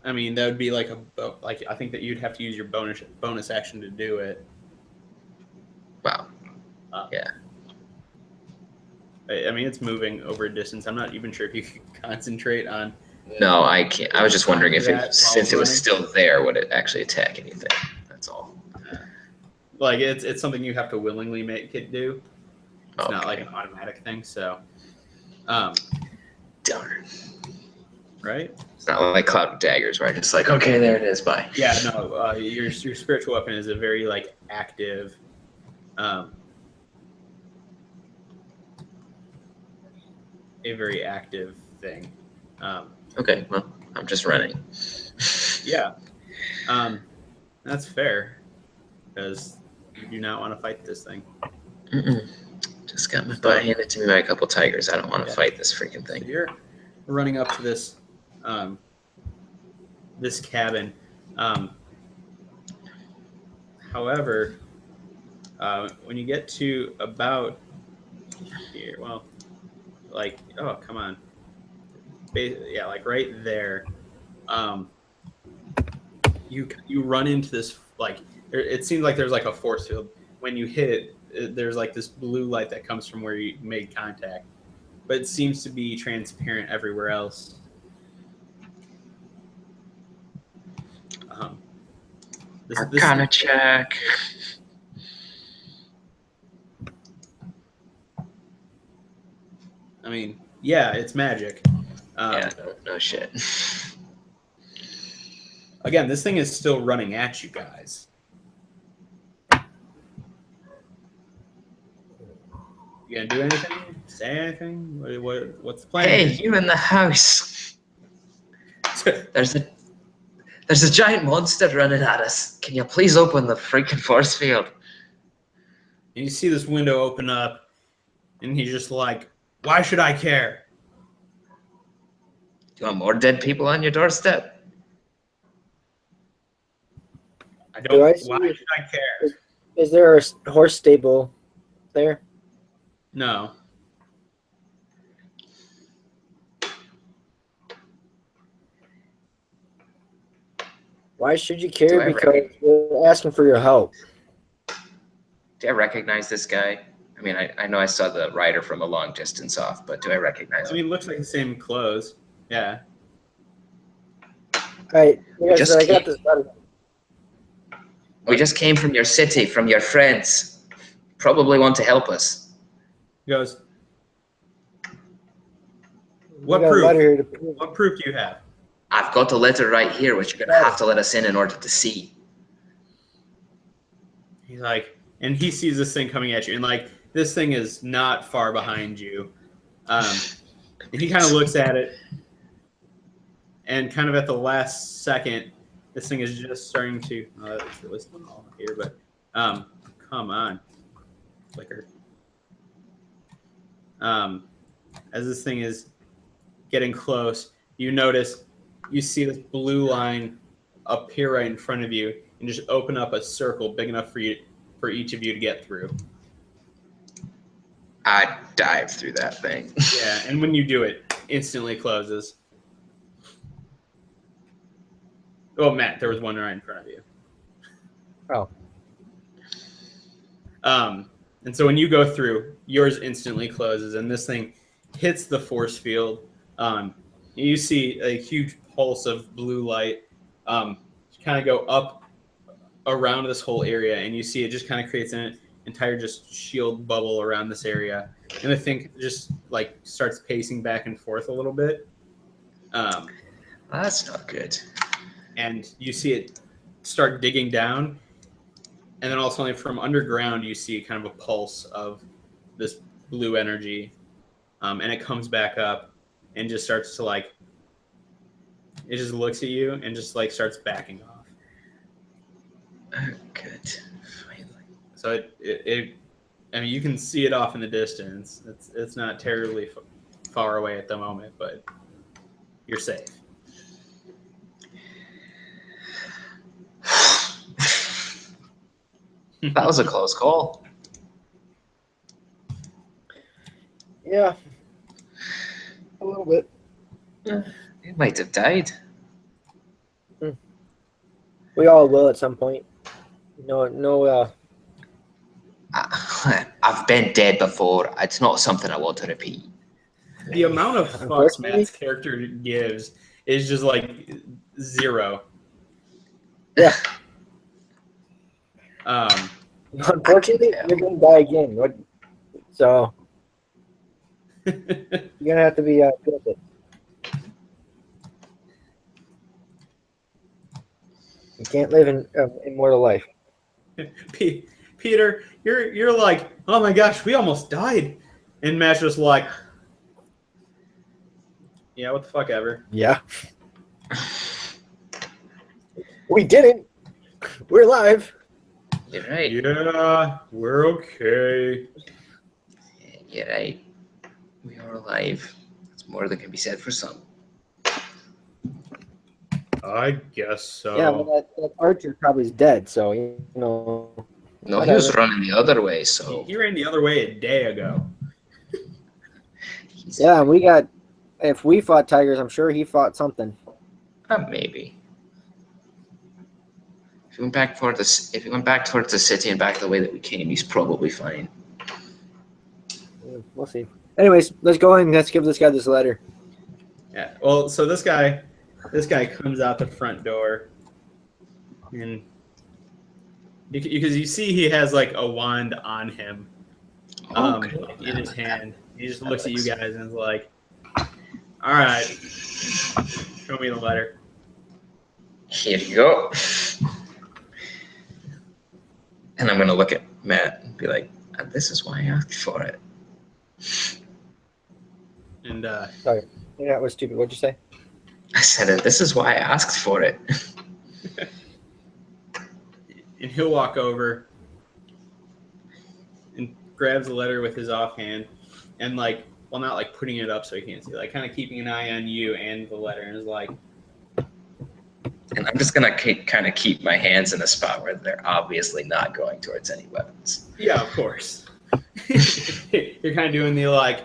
[SPEAKER 1] I mean, that would be like I think that you'd have to use your bonus action to do it.
[SPEAKER 2] Wow. Yeah.
[SPEAKER 1] I mean, it's moving over a distance. I'm not even sure if you could concentrate on.
[SPEAKER 2] No, I can't. I was just wondering if since it was
[SPEAKER 1] running.
[SPEAKER 2] still there, would it actually attack anything? That's all.
[SPEAKER 1] Like it's something you have to willingly make it do. It's not like
[SPEAKER 2] Okay.
[SPEAKER 1] an automatic thing. So,
[SPEAKER 2] Darn.
[SPEAKER 1] right?
[SPEAKER 2] It's not like Cloud of Daggers, where I just like, okay, there it is, bye.
[SPEAKER 1] Yeah, no. Your spiritual weapon is a very like active. A very active thing.
[SPEAKER 2] Okay, well, I'm just running.
[SPEAKER 1] Yeah, that's fair because you do not want to fight this thing.
[SPEAKER 2] Mm-mm. Just got my butt handed to me by a couple tigers. I don't want to fight this freaking
[SPEAKER 1] So
[SPEAKER 2] thing.
[SPEAKER 1] you're running up to this this cabin. However, when you get to about here, well, like, oh, come on. Yeah, like right there. You run into this, like, it seems like there's like a force field. When you hit it, there's like this blue light that comes from where you made contact, but it seems to be transparent everywhere else.
[SPEAKER 2] Arcana check.
[SPEAKER 1] I mean, yeah, it's magic.
[SPEAKER 2] Yeah, no shit.
[SPEAKER 1] Again, this thing is still running at you guys. You gonna do anything? Say anything? What's the plan?
[SPEAKER 2] Hey, you in the house? There's a giant monster running at us. Can you please open the freaking force field?
[SPEAKER 1] And you see this window open up, and he's just like, "Why should I care?"
[SPEAKER 2] Do you want more dead people on your doorstep?
[SPEAKER 1] I don't.
[SPEAKER 3] Why
[SPEAKER 1] should I care?
[SPEAKER 3] Is there a horse stable there?
[SPEAKER 1] No.
[SPEAKER 3] Why should you care?
[SPEAKER 2] Do I
[SPEAKER 3] Because we're asking for your help.
[SPEAKER 2] Do I recognize this guy? I mean, I know I saw the rider from a long distance off, but do I recognize
[SPEAKER 1] I
[SPEAKER 2] him?
[SPEAKER 1] mean, it looks like the same clothes. Yeah.
[SPEAKER 3] All right, because
[SPEAKER 2] just
[SPEAKER 3] I got
[SPEAKER 2] keep-
[SPEAKER 3] this letter.
[SPEAKER 2] We just came from your city, from your friends. Probably want to help us.
[SPEAKER 1] He goes,
[SPEAKER 3] We
[SPEAKER 1] "What
[SPEAKER 3] got a letter
[SPEAKER 1] proof?
[SPEAKER 3] here to prove.
[SPEAKER 1] What proof do you have?"
[SPEAKER 2] I've got a letter right here, which you're going to have to let us in order to see.
[SPEAKER 1] He's like, and he sees this thing coming at you, and like this thing is not far behind you. And he kind of looks at it, and kind of at the last second, this thing is just starting to. Oh, it's really small here, but come on, flicker. As this thing is getting close, you see this blue line appear right in front of you, and just open up a circle big enough for each of you to get through.
[SPEAKER 2] I dive through that thing.
[SPEAKER 1] Yeah, and when you do it, instantly closes. Oh, Matt, there was one right in front of you.
[SPEAKER 3] Oh.
[SPEAKER 1] And so when you go through, yours instantly closes, and this thing hits the force field. You see a huge pulse of blue light kind of go up around this whole area, and you see it just kind of creates an entire just shield bubble around this area, and the thing just like starts pacing back and forth a little bit.
[SPEAKER 2] That's not good.
[SPEAKER 1] And you see it start digging down, and then also from underground you see kind of a pulse of this blue energy, and it comes back up and just starts to like, it just looks at you and just like starts backing off. So it I mean, you can see it off in the distance. It's not terribly far away at the moment, but you're safe.
[SPEAKER 2] That was a close call.
[SPEAKER 3] Yeah. A little bit.
[SPEAKER 2] He might have died.
[SPEAKER 3] We all will at some point. No.
[SPEAKER 2] I've been dead before. It's not something I want to repeat.
[SPEAKER 1] The amount of fucks
[SPEAKER 3] Unfortunately-
[SPEAKER 1] Matt's character gives is just like 0.
[SPEAKER 3] Yeah.
[SPEAKER 1] Um,
[SPEAKER 3] Unfortunately, you're gonna die again. So you're gonna have to be good with it. You can't live in immortal life.
[SPEAKER 1] Peter, you're like, oh my gosh, we almost died, and Matt's just like, yeah, what the fuck ever.
[SPEAKER 3] Yeah. We didn't. We're alive.
[SPEAKER 2] You're right.
[SPEAKER 1] Yeah, we're okay.
[SPEAKER 2] You're right. We are alive. That's more than can be said for some.
[SPEAKER 1] I guess so.
[SPEAKER 3] Yeah, well, that archer probably is dead. So
[SPEAKER 2] No, he
[SPEAKER 3] Whatever.
[SPEAKER 2] was running the other way, so
[SPEAKER 1] He ran the other way a day ago.
[SPEAKER 3] Yeah, and we got. If we fought tigers, I'm sure he fought something.
[SPEAKER 2] Maybe. If he went back towards the city and back the way that we came, he's probably fine.
[SPEAKER 3] We'll see. Anyways, let's go and let's give this guy this letter.
[SPEAKER 1] Yeah. Well, so this guy comes out the front door, and because you see he has like a wand on him, in his hand. He just looks at you guys and is like, "All right, show me the letter."
[SPEAKER 2] Here you go. And I'm gonna look at Matt and be like, "And this is why I asked for it."
[SPEAKER 1] And
[SPEAKER 3] Sorry, yeah, that was stupid. What'd you say?
[SPEAKER 2] I said, "And this is why I asked for it."
[SPEAKER 1] and he'll walk over and grabs the letter with his offhand, and like, well, not like putting it up so he can't see, like kind of keeping an eye on you and the letter, and is like,
[SPEAKER 2] And I'm just gonna kind of keep my hands in a spot where they're obviously not going towards any weapons.
[SPEAKER 1] yeah, of course. You're kind of doing the like,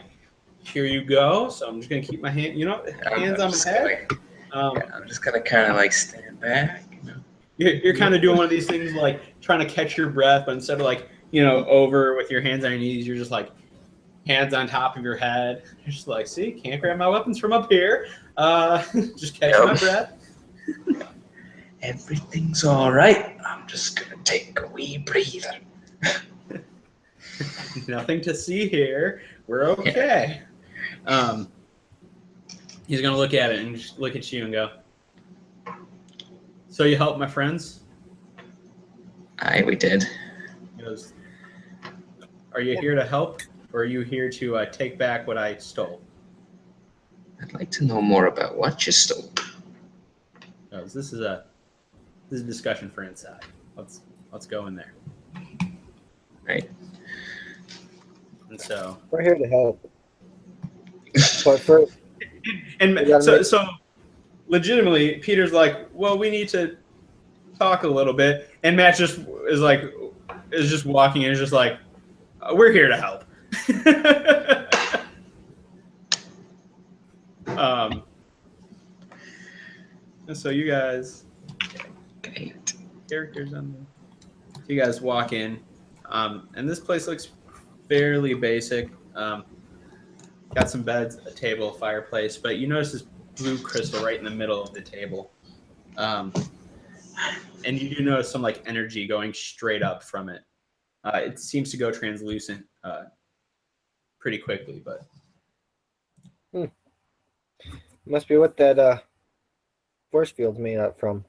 [SPEAKER 1] here you go. So I'm just gonna keep my hands on my head.
[SPEAKER 2] I'm just gonna kind of like stand back.
[SPEAKER 1] You're kind of doing one of these things like trying to catch your breath, but instead of like over with your hands on your knees, you're just like hands on top of your head. You're just like, see, can't grab my weapons from up here. Just catch my breath.
[SPEAKER 2] Everything's all right. I'm just gonna take a wee breather.
[SPEAKER 1] Nothing to see here. We're okay. He's gonna look at it and just look at you and go, "So you helped my friends?"
[SPEAKER 2] Aye, we did.
[SPEAKER 1] He goes, "Are you here to help, or are you here to take back what I stole?"
[SPEAKER 2] I'd like to know more about what you stole.
[SPEAKER 1] He goes, This is a discussion for inside. Let's go in there.
[SPEAKER 2] Right.
[SPEAKER 1] And so
[SPEAKER 3] We're here to help. But first,
[SPEAKER 1] so legitimately, Peter's like, well, we need to talk a little bit, and Matt just is just walking and is just like, we're here to help. And so you guys, characters on there. You guys walk in, and this place looks fairly basic. Got some beds, a table, a fireplace, but you notice this blue crystal right in the middle of the table. And you do notice some like energy going straight up from it. It seems to go translucent pretty quickly, but
[SPEAKER 3] must be what that force field's made up from.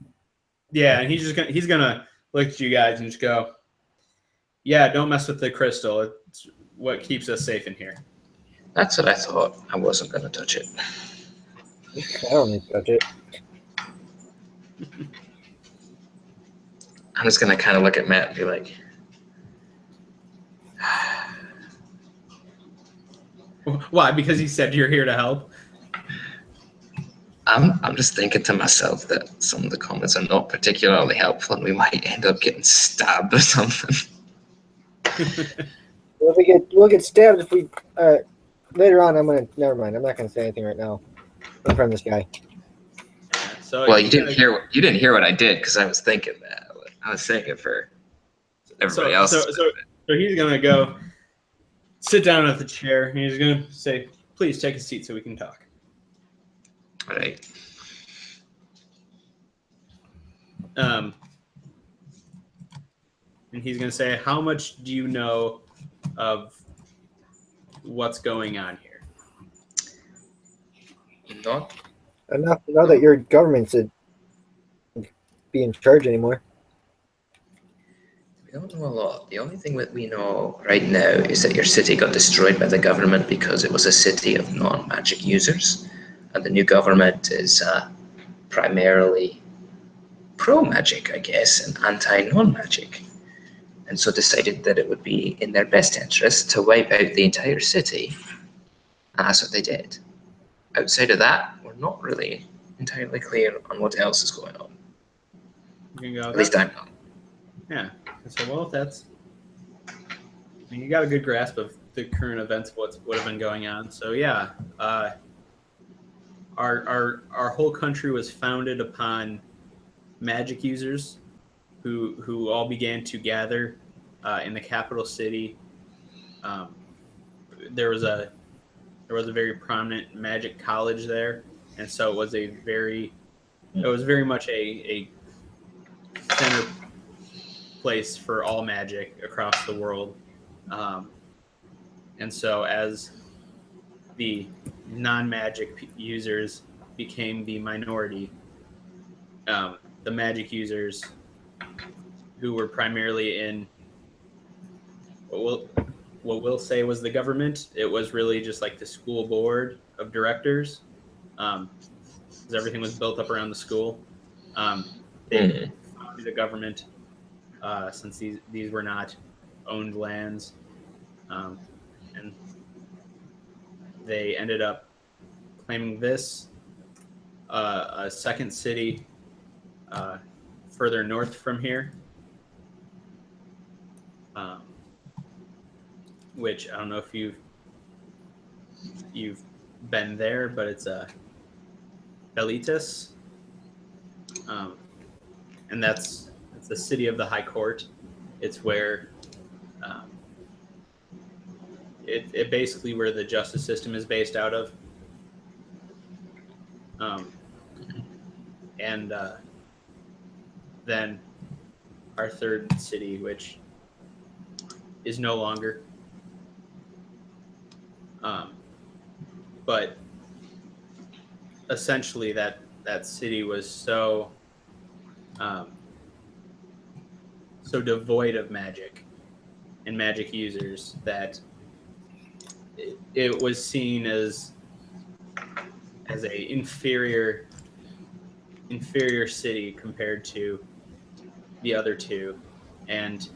[SPEAKER 1] yeah, and he's gonna look at you guys and just go, yeah, don't mess with the crystal. It's what keeps us safe in here.
[SPEAKER 2] That's what I thought. I wasn't going to touch it.
[SPEAKER 3] I don't need to touch it.
[SPEAKER 2] I'm just going to kind of look at Matt and be like,
[SPEAKER 1] Why? Because he said you're here to help.
[SPEAKER 2] I'm just thinking to myself that some of the comments are not particularly helpful, and we might end up getting stabbed or something.
[SPEAKER 3] We'll get stabbed if we later on. Never mind. I'm not gonna say anything right now in front of this guy.
[SPEAKER 1] So
[SPEAKER 2] Well, you didn't hear what I did because I was thinking that. I was saying it for everybody else.
[SPEAKER 1] So he's gonna go sit down at the chair, and he's gonna say, "Please take a seat so we can talk."
[SPEAKER 2] Right.
[SPEAKER 1] And he's gonna say, "How much do you know of what's going on here?"
[SPEAKER 2] Not
[SPEAKER 3] Enough to know that your government should be in charge anymore.
[SPEAKER 2] We don't know a lot. The only thing that we know right now is that your city got destroyed by the government because it was a city of non-magic users, and the new government is primarily pro-magic, I guess, and anti-non-magic, and so decided that it would be in their best interest to wipe out the entire city, and that's what they did. Outside of that, we're not really entirely clear on what else is going on. At least I'm not.
[SPEAKER 1] Yeah. So, well, you got a good grasp of the current events of what have been going on. So, yeah, our whole country was founded upon magic users who all began to gather in the capital city. There was a very prominent magic college there, and so it was very much a center place for all magic across the world. And so as the non-magic users became the minority, the magic users who were primarily in what we'll say was the government, it was really just like the school board of directors, because everything was built up around the school. They founded a government since these were not owned lands, and they ended up claiming this a second city further north from here, which I don't know if you've been there, but it's a Belitis, and it's the city of the High Court. It's where it basically where the justice system is based out of. And then our third city, which is no longer. But essentially that city was so devoid of magic and magic users that it was seen as a inferior city compared to the other two, and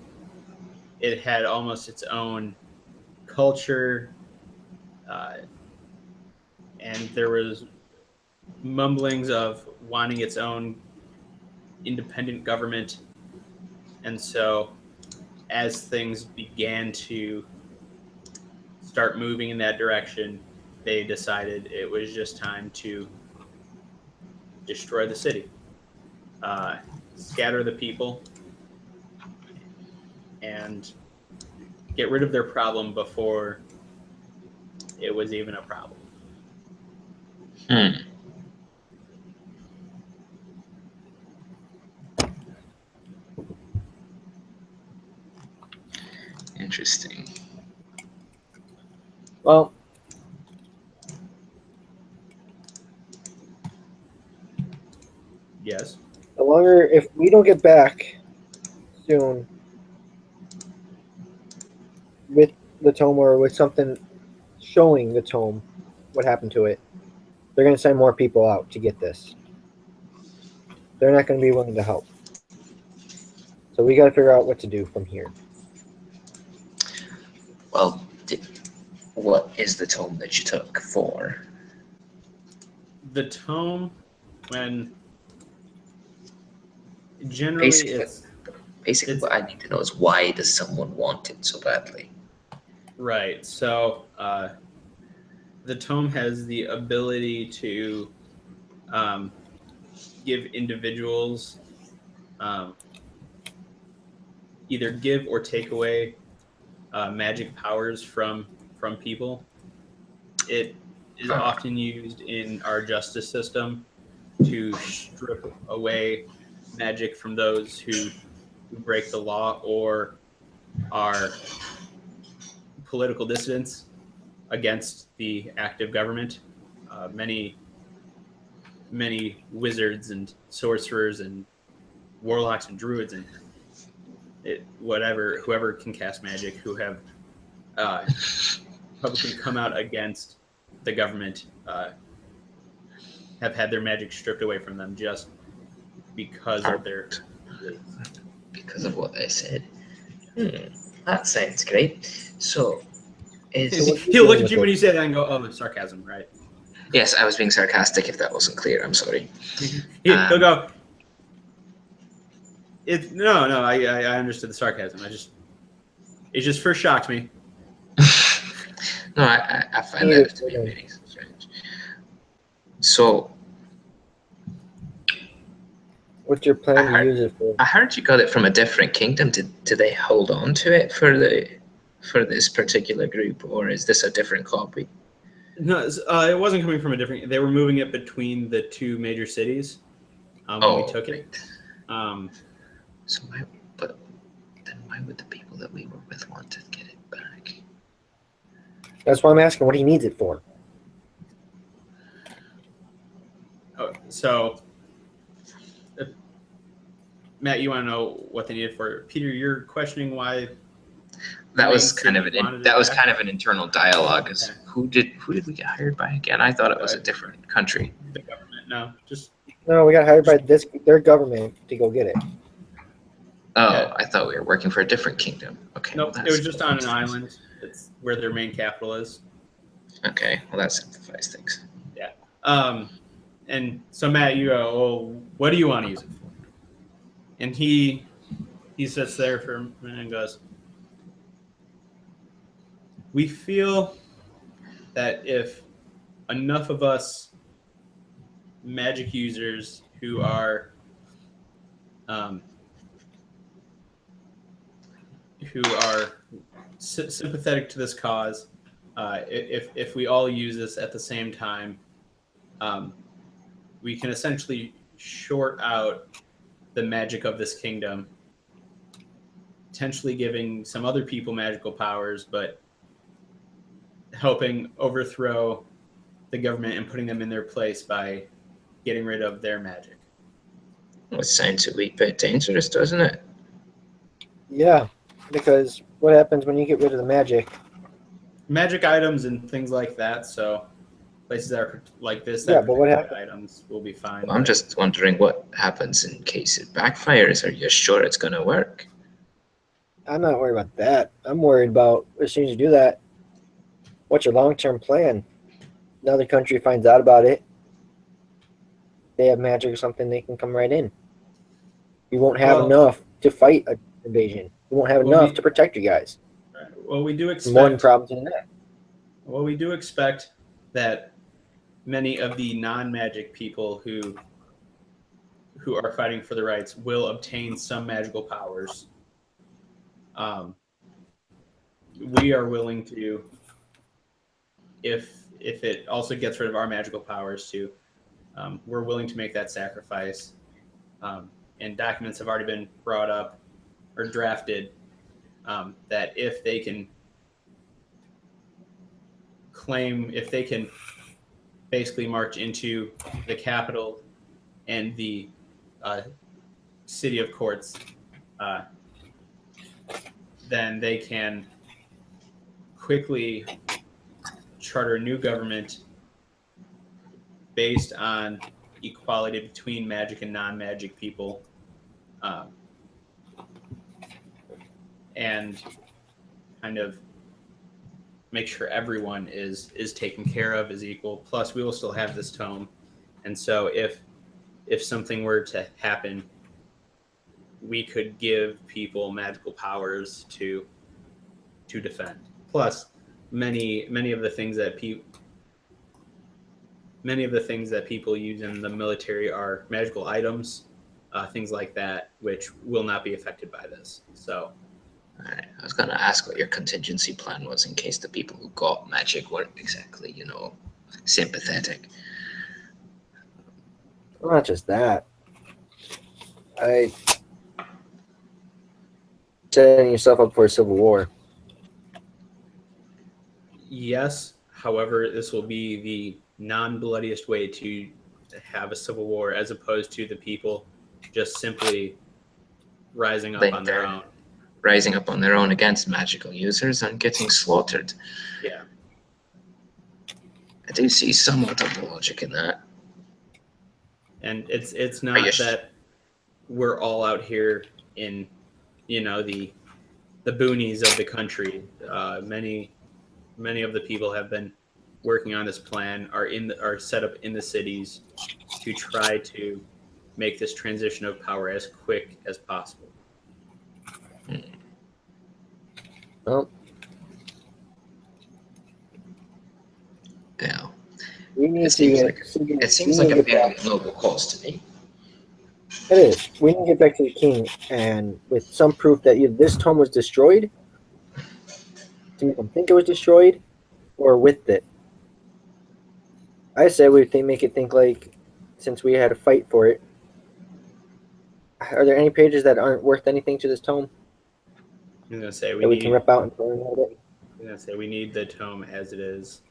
[SPEAKER 1] it had almost its own culture, and there was mumblings of wanting its own independent government. And so as things began to start moving in that direction, they decided it was just time to destroy the city, scatter the people, and get rid of their problem before it was even a problem.
[SPEAKER 2] Interesting.
[SPEAKER 3] Well,
[SPEAKER 1] Yes.
[SPEAKER 3] the longer, if we don't get back soon with the tome or with something showing the tome, what happened to it, they're going to send more people out to get this. They're not going to be willing to help. So we got to figure out what to do from here.
[SPEAKER 2] Well, what is the tome that you took for?
[SPEAKER 1] The tome, when generally
[SPEAKER 2] Basically,
[SPEAKER 1] it's
[SPEAKER 2] what I need to know is why does someone want it so badly?
[SPEAKER 1] right. So the tome has the ability to um, give individuals um, either give or take away magic powers from people. It is
[SPEAKER 2] Ah,
[SPEAKER 1] often used in our justice system to strip away magic from those who break the law or are political dissidents against the active government. Many wizards and sorcerers and warlocks and druids and whoever can cast magic who have uh, publicly come out against the government have had their magic stripped away from them just because of their beliefs.
[SPEAKER 2] because of what they said. That sounds great. So,
[SPEAKER 3] So what are you
[SPEAKER 1] He'll look
[SPEAKER 3] doing
[SPEAKER 1] at
[SPEAKER 3] with
[SPEAKER 1] you when
[SPEAKER 3] it?
[SPEAKER 1] you say that and go, "Oh, it's sarcasm, right?"
[SPEAKER 2] yes, I was being sarcastic if that wasn't clear. I'm sorry.
[SPEAKER 1] He'll go, no. I understood the sarcasm. It just first shocked me.
[SPEAKER 2] No, I find
[SPEAKER 3] Need
[SPEAKER 2] that
[SPEAKER 3] it
[SPEAKER 2] to be
[SPEAKER 3] for
[SPEAKER 2] very strange. So,
[SPEAKER 3] What's your
[SPEAKER 2] I
[SPEAKER 3] plan to
[SPEAKER 2] heard
[SPEAKER 3] use it for?
[SPEAKER 2] I heard you got it from a different kingdom. Did they hold on to it for this particular group, or is this a different copy?
[SPEAKER 1] No, it wasn't coming from a different. They were moving it between the two major cities when we
[SPEAKER 2] Oh,
[SPEAKER 1] took it.
[SPEAKER 2] right.
[SPEAKER 1] Um,
[SPEAKER 2] So but then why would the people that we were with want to get it back?
[SPEAKER 3] That's why I'm asking what he needs it for.
[SPEAKER 1] so, Matt, you want to know what they needed for it? Peter, you're questioning why the
[SPEAKER 2] That
[SPEAKER 1] main
[SPEAKER 2] was kind of
[SPEAKER 1] city
[SPEAKER 2] an
[SPEAKER 1] wanted it
[SPEAKER 2] that was
[SPEAKER 1] back?
[SPEAKER 2] kind of an internal dialogue. Is
[SPEAKER 1] Okay.
[SPEAKER 2] who did we get hired by again? I thought it was a different country.
[SPEAKER 1] The government, no, just
[SPEAKER 3] No, we got hired by their government to go get it.
[SPEAKER 2] Oh,
[SPEAKER 1] Yeah.
[SPEAKER 2] I thought we were working for a different kingdom. Okay,
[SPEAKER 1] nope.
[SPEAKER 2] well,
[SPEAKER 1] It was just on an island. It's where their main capital is.
[SPEAKER 2] Okay, well that simplifies things.
[SPEAKER 1] Yeah. And so Matt, you go, well, what do you want to use it for? And he sits there for a minute and goes, we feel that if enough of us magic users who are sympathetic to this cause, if we all use this at the same time, we can essentially short out the magic of this kingdom, potentially giving some other people magical powers, but helping overthrow the government and putting them in their place by getting rid of their magic.
[SPEAKER 2] Well, it sounds a wee bit dangerous, doesn't it?
[SPEAKER 3] Yeah, because what happens when you get rid of the magic?
[SPEAKER 1] Magic items and things like that. So places that are like this that
[SPEAKER 3] Yeah, but what
[SPEAKER 1] protect
[SPEAKER 3] happens?
[SPEAKER 1] items will be fine.
[SPEAKER 2] Well, I'm just wondering what happens in case it backfires. Are you sure it's going to work?
[SPEAKER 3] I'm not worried about that. I'm worried about as soon as you do that, what's your long-term plan? Another country finds out about it. They have magic or something, they can come right in. You won't have enough to fight an invasion. You won't have enough to protect you guys.
[SPEAKER 1] Well, we do expect
[SPEAKER 3] More problems than that.
[SPEAKER 1] Well, we do expect that many of the non-magic people who are fighting for the rights will obtain some magical powers. We are willing to, if it also gets rid of our magical powers too, we're willing to make that sacrifice. And documents have already been brought up or drafted that if they can basically march into the capital and the city of courts, then they can quickly charter a new government based on equality between magic and non-magic people, and kind of make sure everyone is taken care of, is equal. Plus, we will still have this tome, and so if something were to happen, we could give people magical powers to defend. Plus, many of the things that people use in the military are magical items, things like that, which will not be affected by this. So,
[SPEAKER 2] All right. I was going to ask what your contingency plan was in case the people who got magic weren't exactly, sympathetic.
[SPEAKER 3] Well, not just that. I setting yourself up for a civil war.
[SPEAKER 1] yes, however, this will be the non-bloodiest way to have a civil war, as opposed to the people just simply rising up on their own.
[SPEAKER 2] Rising up on their own against magical users and getting slaughtered.
[SPEAKER 1] Yeah.
[SPEAKER 2] I do see somewhat of the logic in that.
[SPEAKER 1] And it's not that we're all out here in, the boonies of the country. Many of the people have been working on this plan, are set up in the cities to try to make this transition of power as quick as possible.
[SPEAKER 3] Well,
[SPEAKER 2] Yeah.
[SPEAKER 3] we need
[SPEAKER 2] It seems like a fairly noble cause to me.
[SPEAKER 3] It is. We need to get back to the king, and with some proof that either this tome was destroyed, to make them think it was destroyed, or with it. I say make it think like, since we had a fight for it. Are there any pages that aren't worth anything to this tome
[SPEAKER 1] I'm gonna say
[SPEAKER 3] we can rip out and burn out of it?
[SPEAKER 1] I'm gonna say we need the tome as it is.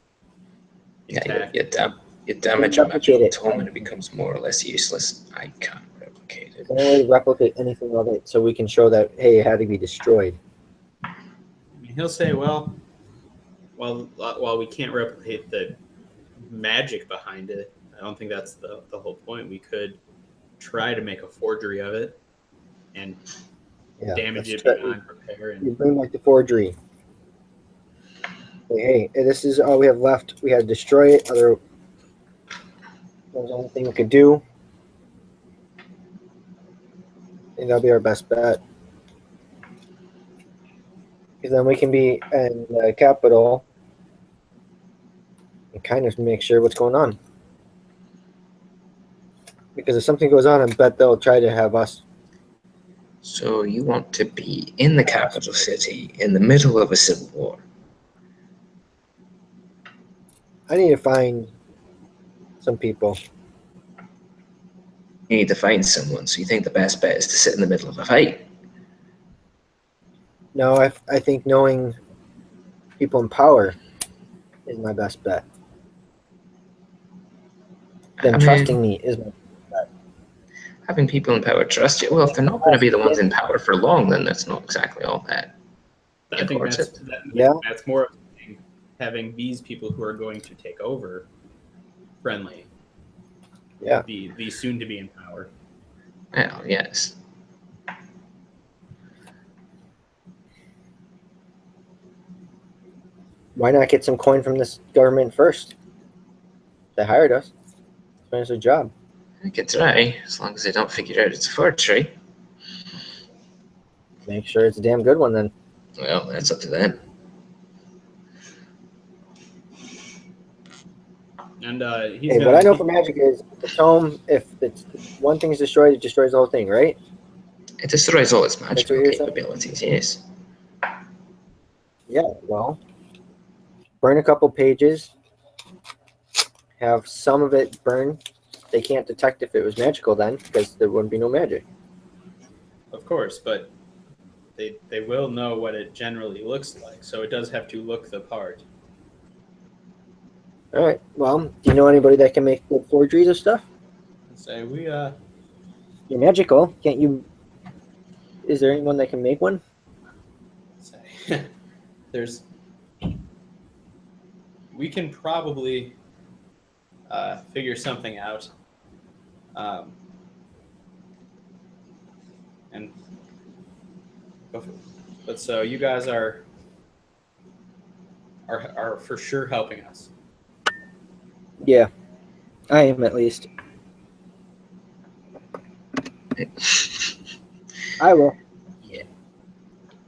[SPEAKER 2] Yeah, you damage a magical tome and it becomes more or less useless. I can't replicate it.
[SPEAKER 3] Is there any way to replicate anything of it so we can show that, hey, it had to be destroyed?
[SPEAKER 1] I mean, he'll say, well, while we can't replicate the magic behind it, I don't think that's the whole point. We could try to make a forgery of it and damage it beyond repair.
[SPEAKER 3] You bring back the forgery. Hey, this is all we have left. We had to destroy it. There's the only thing we could do. I think that'll be our best bet. Because then we can be in the capital and kind of make sure what's going on. Because if something goes on, I bet they'll try to have us.
[SPEAKER 2] So you want to be in the capital city in the middle of a civil war?
[SPEAKER 3] I need to find some people.
[SPEAKER 2] You need to find someone, so you think the best bet is to sit in the middle of a fight?
[SPEAKER 3] No, I think knowing people in power is my best bet. Then trusting me is my best bet.
[SPEAKER 2] Having people in power trust you? Well, if they're not going to be the ones in power for long, then that's not exactly all that important.
[SPEAKER 1] That's more of having these people who are going to take over friendly.
[SPEAKER 3] Yeah.
[SPEAKER 1] The soon to be in power.
[SPEAKER 2] Well, yes.
[SPEAKER 3] Why not get some coin from this government first? They hired us. Finish their job.
[SPEAKER 2] I could try, as long as they don't figure out it's a forgery.
[SPEAKER 3] Make sure it's a damn good one then.
[SPEAKER 2] Well, that's up to them.
[SPEAKER 1] And
[SPEAKER 3] what I know from magic is the tome, if it's one thing is destroyed, it destroys the whole thing, right?
[SPEAKER 2] It destroys all its magical capabilities, yes.
[SPEAKER 3] Yeah, well, burn a couple pages, have some of it burn. They can't detect if it was magical then, because there wouldn't be no magic.
[SPEAKER 1] Of course, but they will know what it generally looks like, so it does have to look the part.
[SPEAKER 3] All right. Well, do you know anybody that can make good forgeries of stuff?
[SPEAKER 1] Say
[SPEAKER 3] You're magical. Can't you? Is there anyone that can make one?
[SPEAKER 1] We can probably figure something out. But so you guys are are for sure helping us.
[SPEAKER 3] Yeah, I am at least. I will.
[SPEAKER 2] Yeah.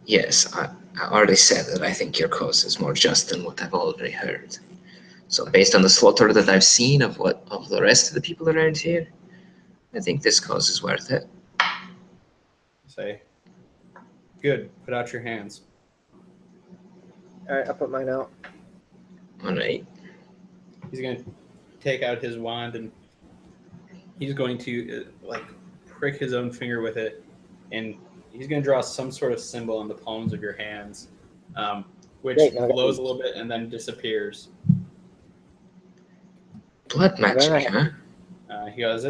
[SPEAKER 2] Yes, I already said that I think your cause is more just than what I've already heard. So based on the slaughter that I've seen of the rest of the people around here, I think this cause is worth it.
[SPEAKER 1] Say, good. Put out your hands.
[SPEAKER 3] All right, I'll put mine out.
[SPEAKER 2] All right.
[SPEAKER 1] He's gonna take out his wand and he's going to prick his own finger with it, and he's going to draw some sort of symbol on the palms of your hands, which
[SPEAKER 3] Great, now I got
[SPEAKER 1] glows
[SPEAKER 3] these.
[SPEAKER 1] a little bit and then disappears.
[SPEAKER 2] Blood magic,
[SPEAKER 3] Very
[SPEAKER 2] huh?
[SPEAKER 1] He goes,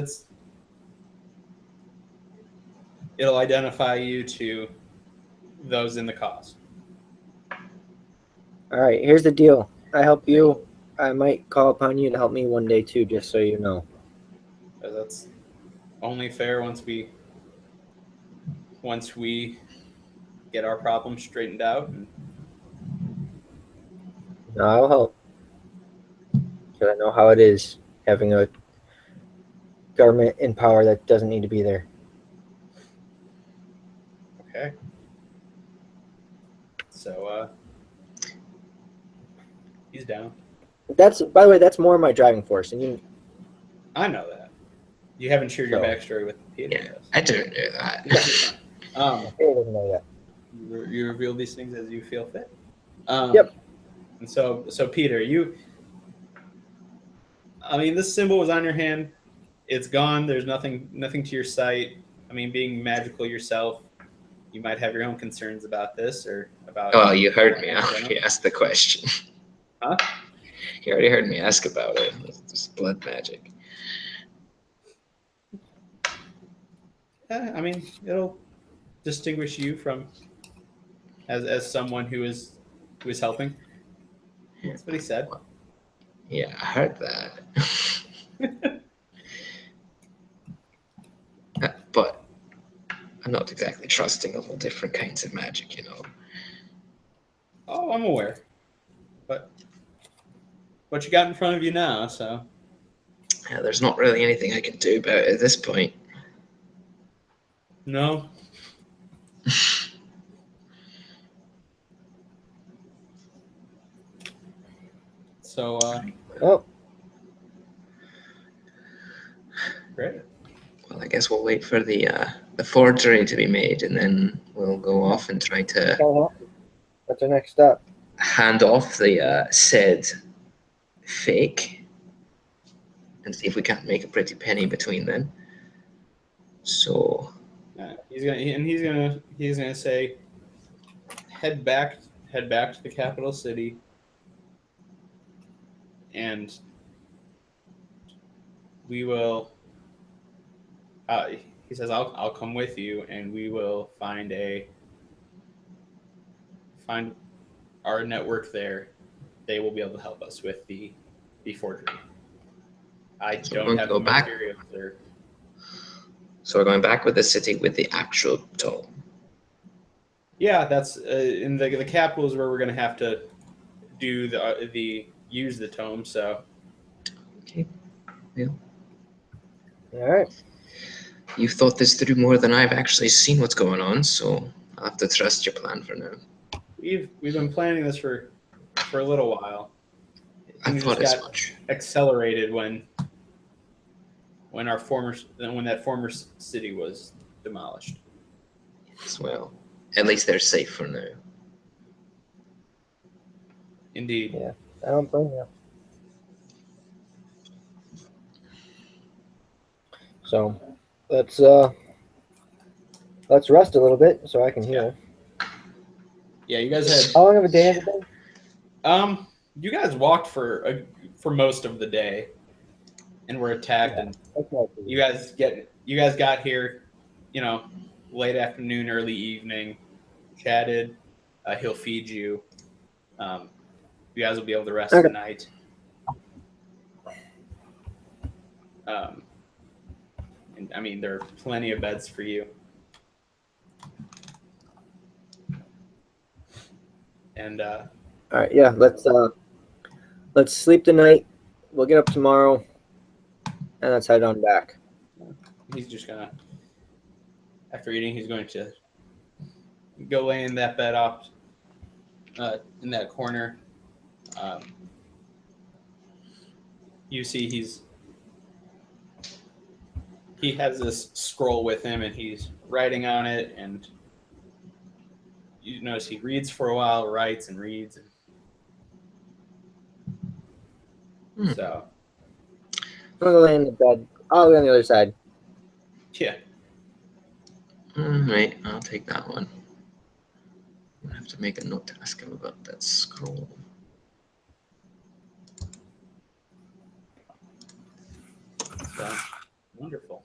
[SPEAKER 1] it'll identify you to those in the cause.
[SPEAKER 3] All right, here's the deal. I help you. I might call upon you to help me one day too, just so you know.
[SPEAKER 1] That's only fair once we get our problems straightened out. And
[SPEAKER 3] No, I'll help. Because I know how it is having a government in power that doesn't need to be there.
[SPEAKER 1] okay. So he's down.
[SPEAKER 3] That's, by the way, that's more of my driving force, and you.
[SPEAKER 1] I know that. You haven't shared your
[SPEAKER 3] So-
[SPEAKER 1] backstory with Peter.
[SPEAKER 2] Yeah, I don't know that.
[SPEAKER 3] Peter doesn't know yet.
[SPEAKER 1] You reveal these things as you feel fit.
[SPEAKER 3] Yep.
[SPEAKER 1] And so Peter, this symbol was on your hand. It's gone. There's nothing to your sight. I mean, being magical yourself, you might have your own concerns about this or about.
[SPEAKER 2] Well, you heard me. I already asked the question.
[SPEAKER 1] Huh?
[SPEAKER 2] You already heard me ask about it. It's blood magic.
[SPEAKER 1] It'll distinguish you from as someone who is helping. That's what he said.
[SPEAKER 2] Yeah, I heard that. But I'm not exactly trusting of all different kinds of magic, you know.
[SPEAKER 1] Oh, I'm aware. But what you got in front of you now, so.
[SPEAKER 2] Yeah, there's not really anything I can do about it at this point.
[SPEAKER 1] No. So,
[SPEAKER 3] Oh,
[SPEAKER 1] great.
[SPEAKER 2] Well, I guess we'll wait for the forgery to be made, and then we'll go off and try to
[SPEAKER 3] what's our next step?
[SPEAKER 2] hand off the said fake, and see if we can't make a pretty penny between them. So
[SPEAKER 1] He's gonna say, head back to the capital city, and we will. He says, "I'll come with you, and we will find our network there. They will be able to help us with the forgery. I
[SPEAKER 2] So we're
[SPEAKER 1] don't
[SPEAKER 2] going
[SPEAKER 1] have
[SPEAKER 2] to
[SPEAKER 1] the
[SPEAKER 2] go back?
[SPEAKER 1] materials there.
[SPEAKER 2] So we're going back with the city with the actual toll.
[SPEAKER 1] Yeah, that's in the capital is where we're gonna have to do the use the tome. So
[SPEAKER 2] Okay.
[SPEAKER 3] All right.
[SPEAKER 2] You've thought this through more than I've actually seen what's going on, so I'll have to trust your plan for now.
[SPEAKER 1] we've been planning this for a little while.
[SPEAKER 2] I
[SPEAKER 1] Things
[SPEAKER 2] thought
[SPEAKER 1] just
[SPEAKER 2] as
[SPEAKER 1] got
[SPEAKER 2] much.
[SPEAKER 1] accelerated when that former city was demolished.
[SPEAKER 2] As well. At least they're safe for now.
[SPEAKER 1] Indeed.
[SPEAKER 3] Yeah, I don't blame you. So, let's rest a little bit so I can heal.
[SPEAKER 1] Yeah, you guys had.
[SPEAKER 3] How long of a day has it been?
[SPEAKER 1] You guys walked for most of the day, and were attacked,
[SPEAKER 3] Yeah,
[SPEAKER 1] and
[SPEAKER 3] that's not too
[SPEAKER 1] you guys got here, late afternoon, early evening, chatted. He'll feed you. You guys will be able to rest
[SPEAKER 3] Okay.
[SPEAKER 1] tonight. And there are plenty of beds for you. And
[SPEAKER 3] All right, yeah. Let's sleep tonight. We'll get up tomorrow, and let's head on back.
[SPEAKER 1] He's just gonna, after eating, he's going to go lay in that bed off in that corner. You see, he has this scroll with him, and he's writing on it, and you notice he reads for a while, writes and reads, and so
[SPEAKER 3] I'm gonna lay in the bed. I'll be on the other side.
[SPEAKER 1] yeah.
[SPEAKER 2] Alright, I'll take that one. I have to make a note to ask him about that scroll.
[SPEAKER 1] So wonderful.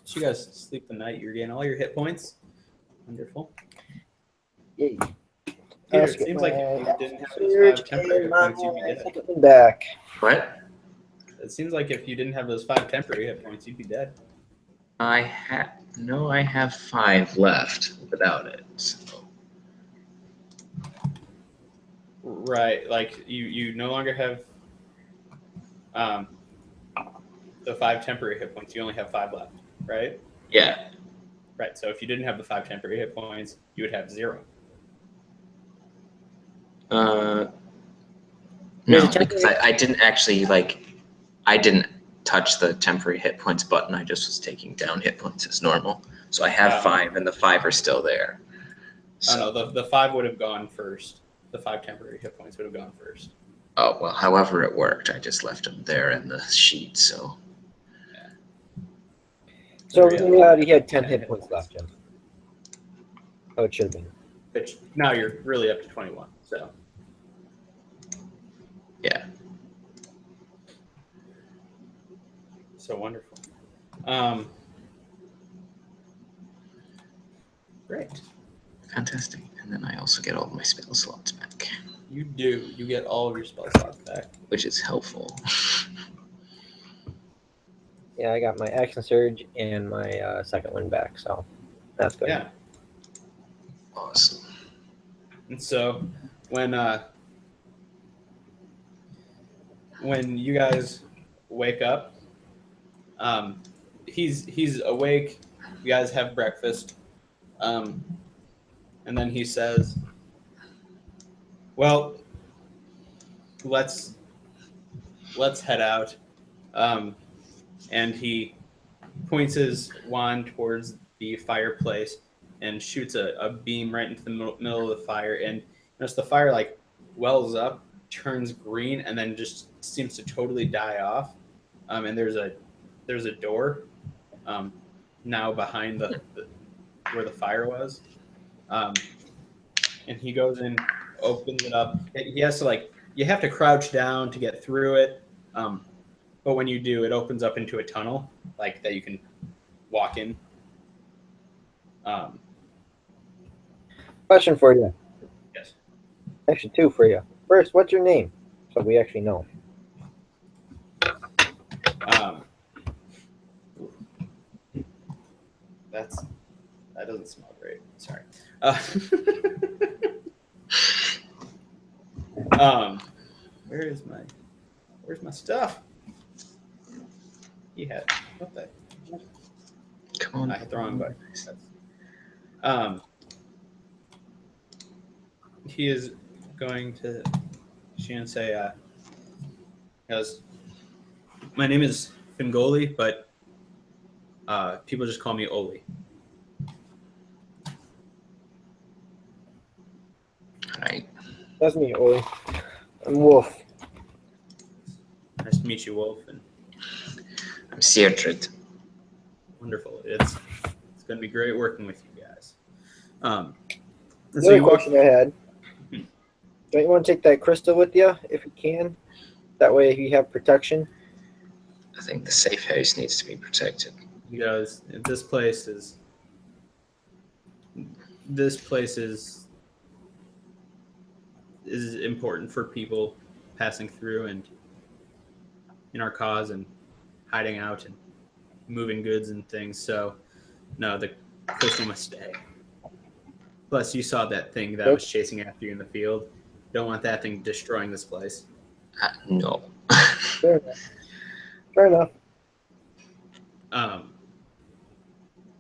[SPEAKER 1] So you guys sleep the night. You're getting all your hit points. Wonderful.
[SPEAKER 3] Yay.
[SPEAKER 1] Peter,
[SPEAKER 3] Let's
[SPEAKER 1] it
[SPEAKER 3] get
[SPEAKER 1] seems like
[SPEAKER 3] my
[SPEAKER 1] if you didn't have those
[SPEAKER 3] surge
[SPEAKER 1] 5 temporary
[SPEAKER 3] and
[SPEAKER 1] hit
[SPEAKER 3] my
[SPEAKER 1] points, you'd be dead.
[SPEAKER 3] second back.
[SPEAKER 2] What?
[SPEAKER 1] It seems like if you didn't have those 5 temporary hit points, you'd be dead.
[SPEAKER 2] I have 5 left without it. So.
[SPEAKER 1] Right, like you no longer have the 5 temporary hit points. You only have 5 left, right?
[SPEAKER 2] Yeah.
[SPEAKER 1] Right. So if you didn't have the 5 temporary hit points, you would have 0.
[SPEAKER 2] No,
[SPEAKER 3] There's a temporary-
[SPEAKER 2] because I didn't actually I didn't touch the temporary hit points button. I just was taking down hit points as normal. So I have 5, and the 5 are still there. So.
[SPEAKER 1] Oh no, the 5 would have gone first. The 5 temporary hit points would have gone first.
[SPEAKER 2] Oh well, however it worked, I just left them there in the sheet. So.
[SPEAKER 3] So in reality, he had 10 hit points left, Jim. Oh, it should have been.
[SPEAKER 1] Which now you're really up to 21. So.
[SPEAKER 2] Yeah.
[SPEAKER 1] So wonderful. Great.
[SPEAKER 2] Fantastic. And then I also get all of my spell slots back,
[SPEAKER 1] You do. You get all of your spell slots back.
[SPEAKER 2] which is helpful.
[SPEAKER 3] Yeah, I got my action surge and my second one back, so that's good.
[SPEAKER 1] Yeah.
[SPEAKER 2] Awesome.
[SPEAKER 1] And so when you guys wake up, he's awake. You guys have breakfast, and then he says, "Well, let's head out." And he points his wand towards the fireplace and shoots a beam right into the middle of the fire. And notice the fire like wells up, turns green, and then just seems to totally die off. And there's a door now behind the where the fire was. And he goes in, opens it up. He has to you have to crouch down to get through it. But when you do, it opens up into a tunnel that you can walk in.
[SPEAKER 3] Question for you.
[SPEAKER 1] Yes.
[SPEAKER 3] Actually, 2 for you. First, what's your name? So we actually know.
[SPEAKER 1] That doesn't smell great. Sorry. Where's my stuff? He had what the?
[SPEAKER 2] Come on.
[SPEAKER 1] I hit the wrong button. He is going to say, goes, my name is Fingoli, but people just call me Oli.
[SPEAKER 2] Right.
[SPEAKER 3] That's me, Oli. I'm Wolf.
[SPEAKER 1] Nice to meet you, Wolf. And
[SPEAKER 2] I'm Seartred.
[SPEAKER 1] wonderful. It's going to be great working with you guys.
[SPEAKER 3] The
[SPEAKER 1] So
[SPEAKER 3] other
[SPEAKER 1] you walk.
[SPEAKER 3] question I had, don't you want to take that crystal with you if you can? That way you have protection.
[SPEAKER 2] I think the safe house needs to be protected.
[SPEAKER 1] Because this place is important for people passing through and in our cause and hiding out and moving goods and things. So no, the crystal must stay. Plus you saw that thing that was chasing after you in the field. Don't want that thing destroying this place.
[SPEAKER 2] No.
[SPEAKER 3] Fair enough. Fair enough.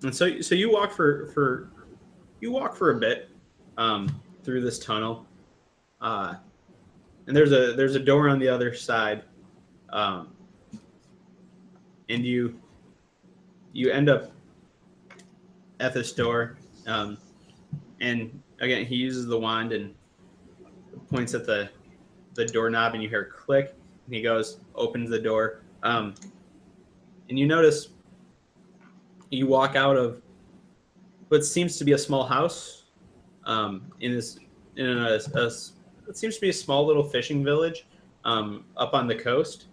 [SPEAKER 1] And so you walk for a bit through this tunnel, and there's a door on the other side, and you end up at this door, and again he uses the wand and points at the doorknob, and you hear a click, and he goes, opens the door, and you notice you walk out of what seems to be a small house, it seems to be a small little fishing village, up on the coast.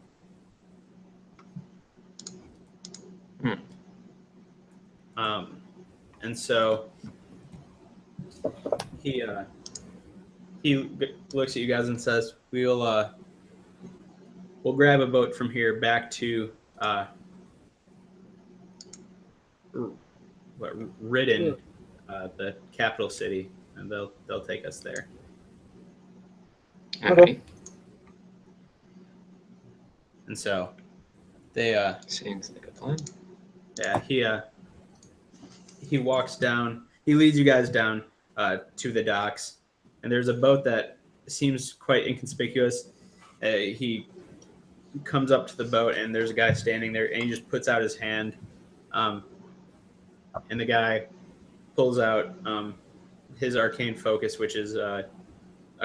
[SPEAKER 1] And so he looks at you guys and says, we'll grab a boat from here back to Ridden, the capital city, and they'll take us there.
[SPEAKER 2] Okay.
[SPEAKER 1] And so they
[SPEAKER 2] seems like a plan.
[SPEAKER 1] Yeah, he walks down. He leads you guys down to the docks, and there's a boat that seems quite inconspicuous. He comes up to the boat, and there's a guy standing there, and he just puts out his hand, and the guy pulls out his arcane focus, which is a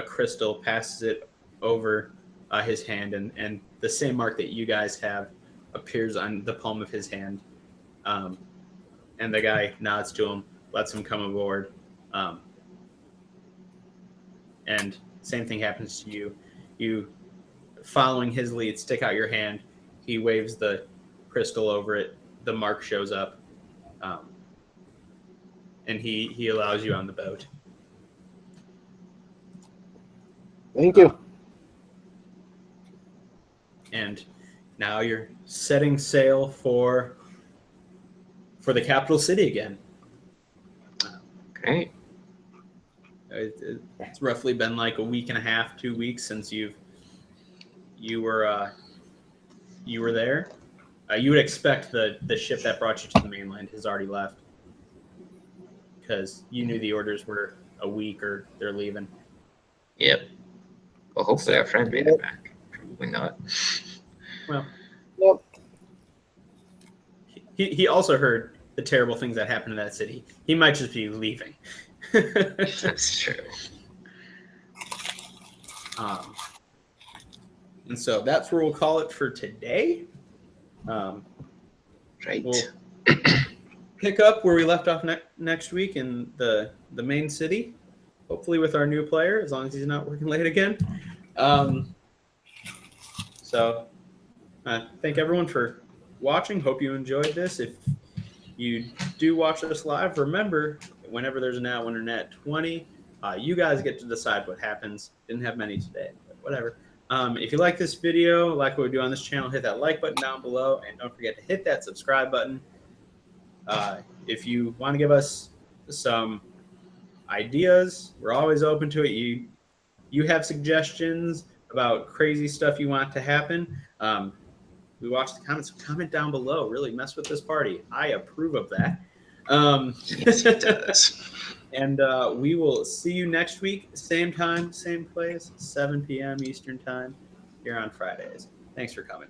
[SPEAKER 1] crystal, passes it over his hand, and the same mark that you guys have appears on the palm of his hand. And the guy nods to him, lets him come aboard. And same thing happens to you. You, following his lead, stick out your hand. He waves the crystal over it. The mark shows up. And he allows you on the boat.
[SPEAKER 3] Thank you.
[SPEAKER 1] And now you're setting sail for the capital city again.
[SPEAKER 2] Great.
[SPEAKER 1] It's roughly been like a week and a half, 2 weeks since you were there. You would expect the ship that brought you to the mainland has already left, because you knew the orders were a week or they're leaving.
[SPEAKER 2] Yep. Well, hopefully our friend made it back. Probably not.
[SPEAKER 1] Well,
[SPEAKER 3] Yep.
[SPEAKER 1] he also heard the terrible things that happened in that city. He might just be leaving.
[SPEAKER 2] That's true.
[SPEAKER 1] And so that's where we'll call it for today.
[SPEAKER 2] Right.
[SPEAKER 1] We'll pick up where we left off next week in the main city, hopefully with our new player, as long as he's not working late again. So thank everyone for watching. Hope you enjoyed this. If you do watch us live, remember, whenever there's an at 1 or an at 20, you guys get to decide what happens. Didn't have many today, but whatever. If you like this video, like what we do on this channel, hit that like button down below, and don't forget to hit that subscribe button. If you want to give us some ideas, we're always open to it. You have suggestions about crazy stuff you want to happen. We watch the comments. Comment down below. Really mess with this party. I approve of that.
[SPEAKER 2] Yes, it does.
[SPEAKER 1] And we will see you next week. Same time, same place, 7 p.m. Eastern time, here on Fridays. Thanks for coming.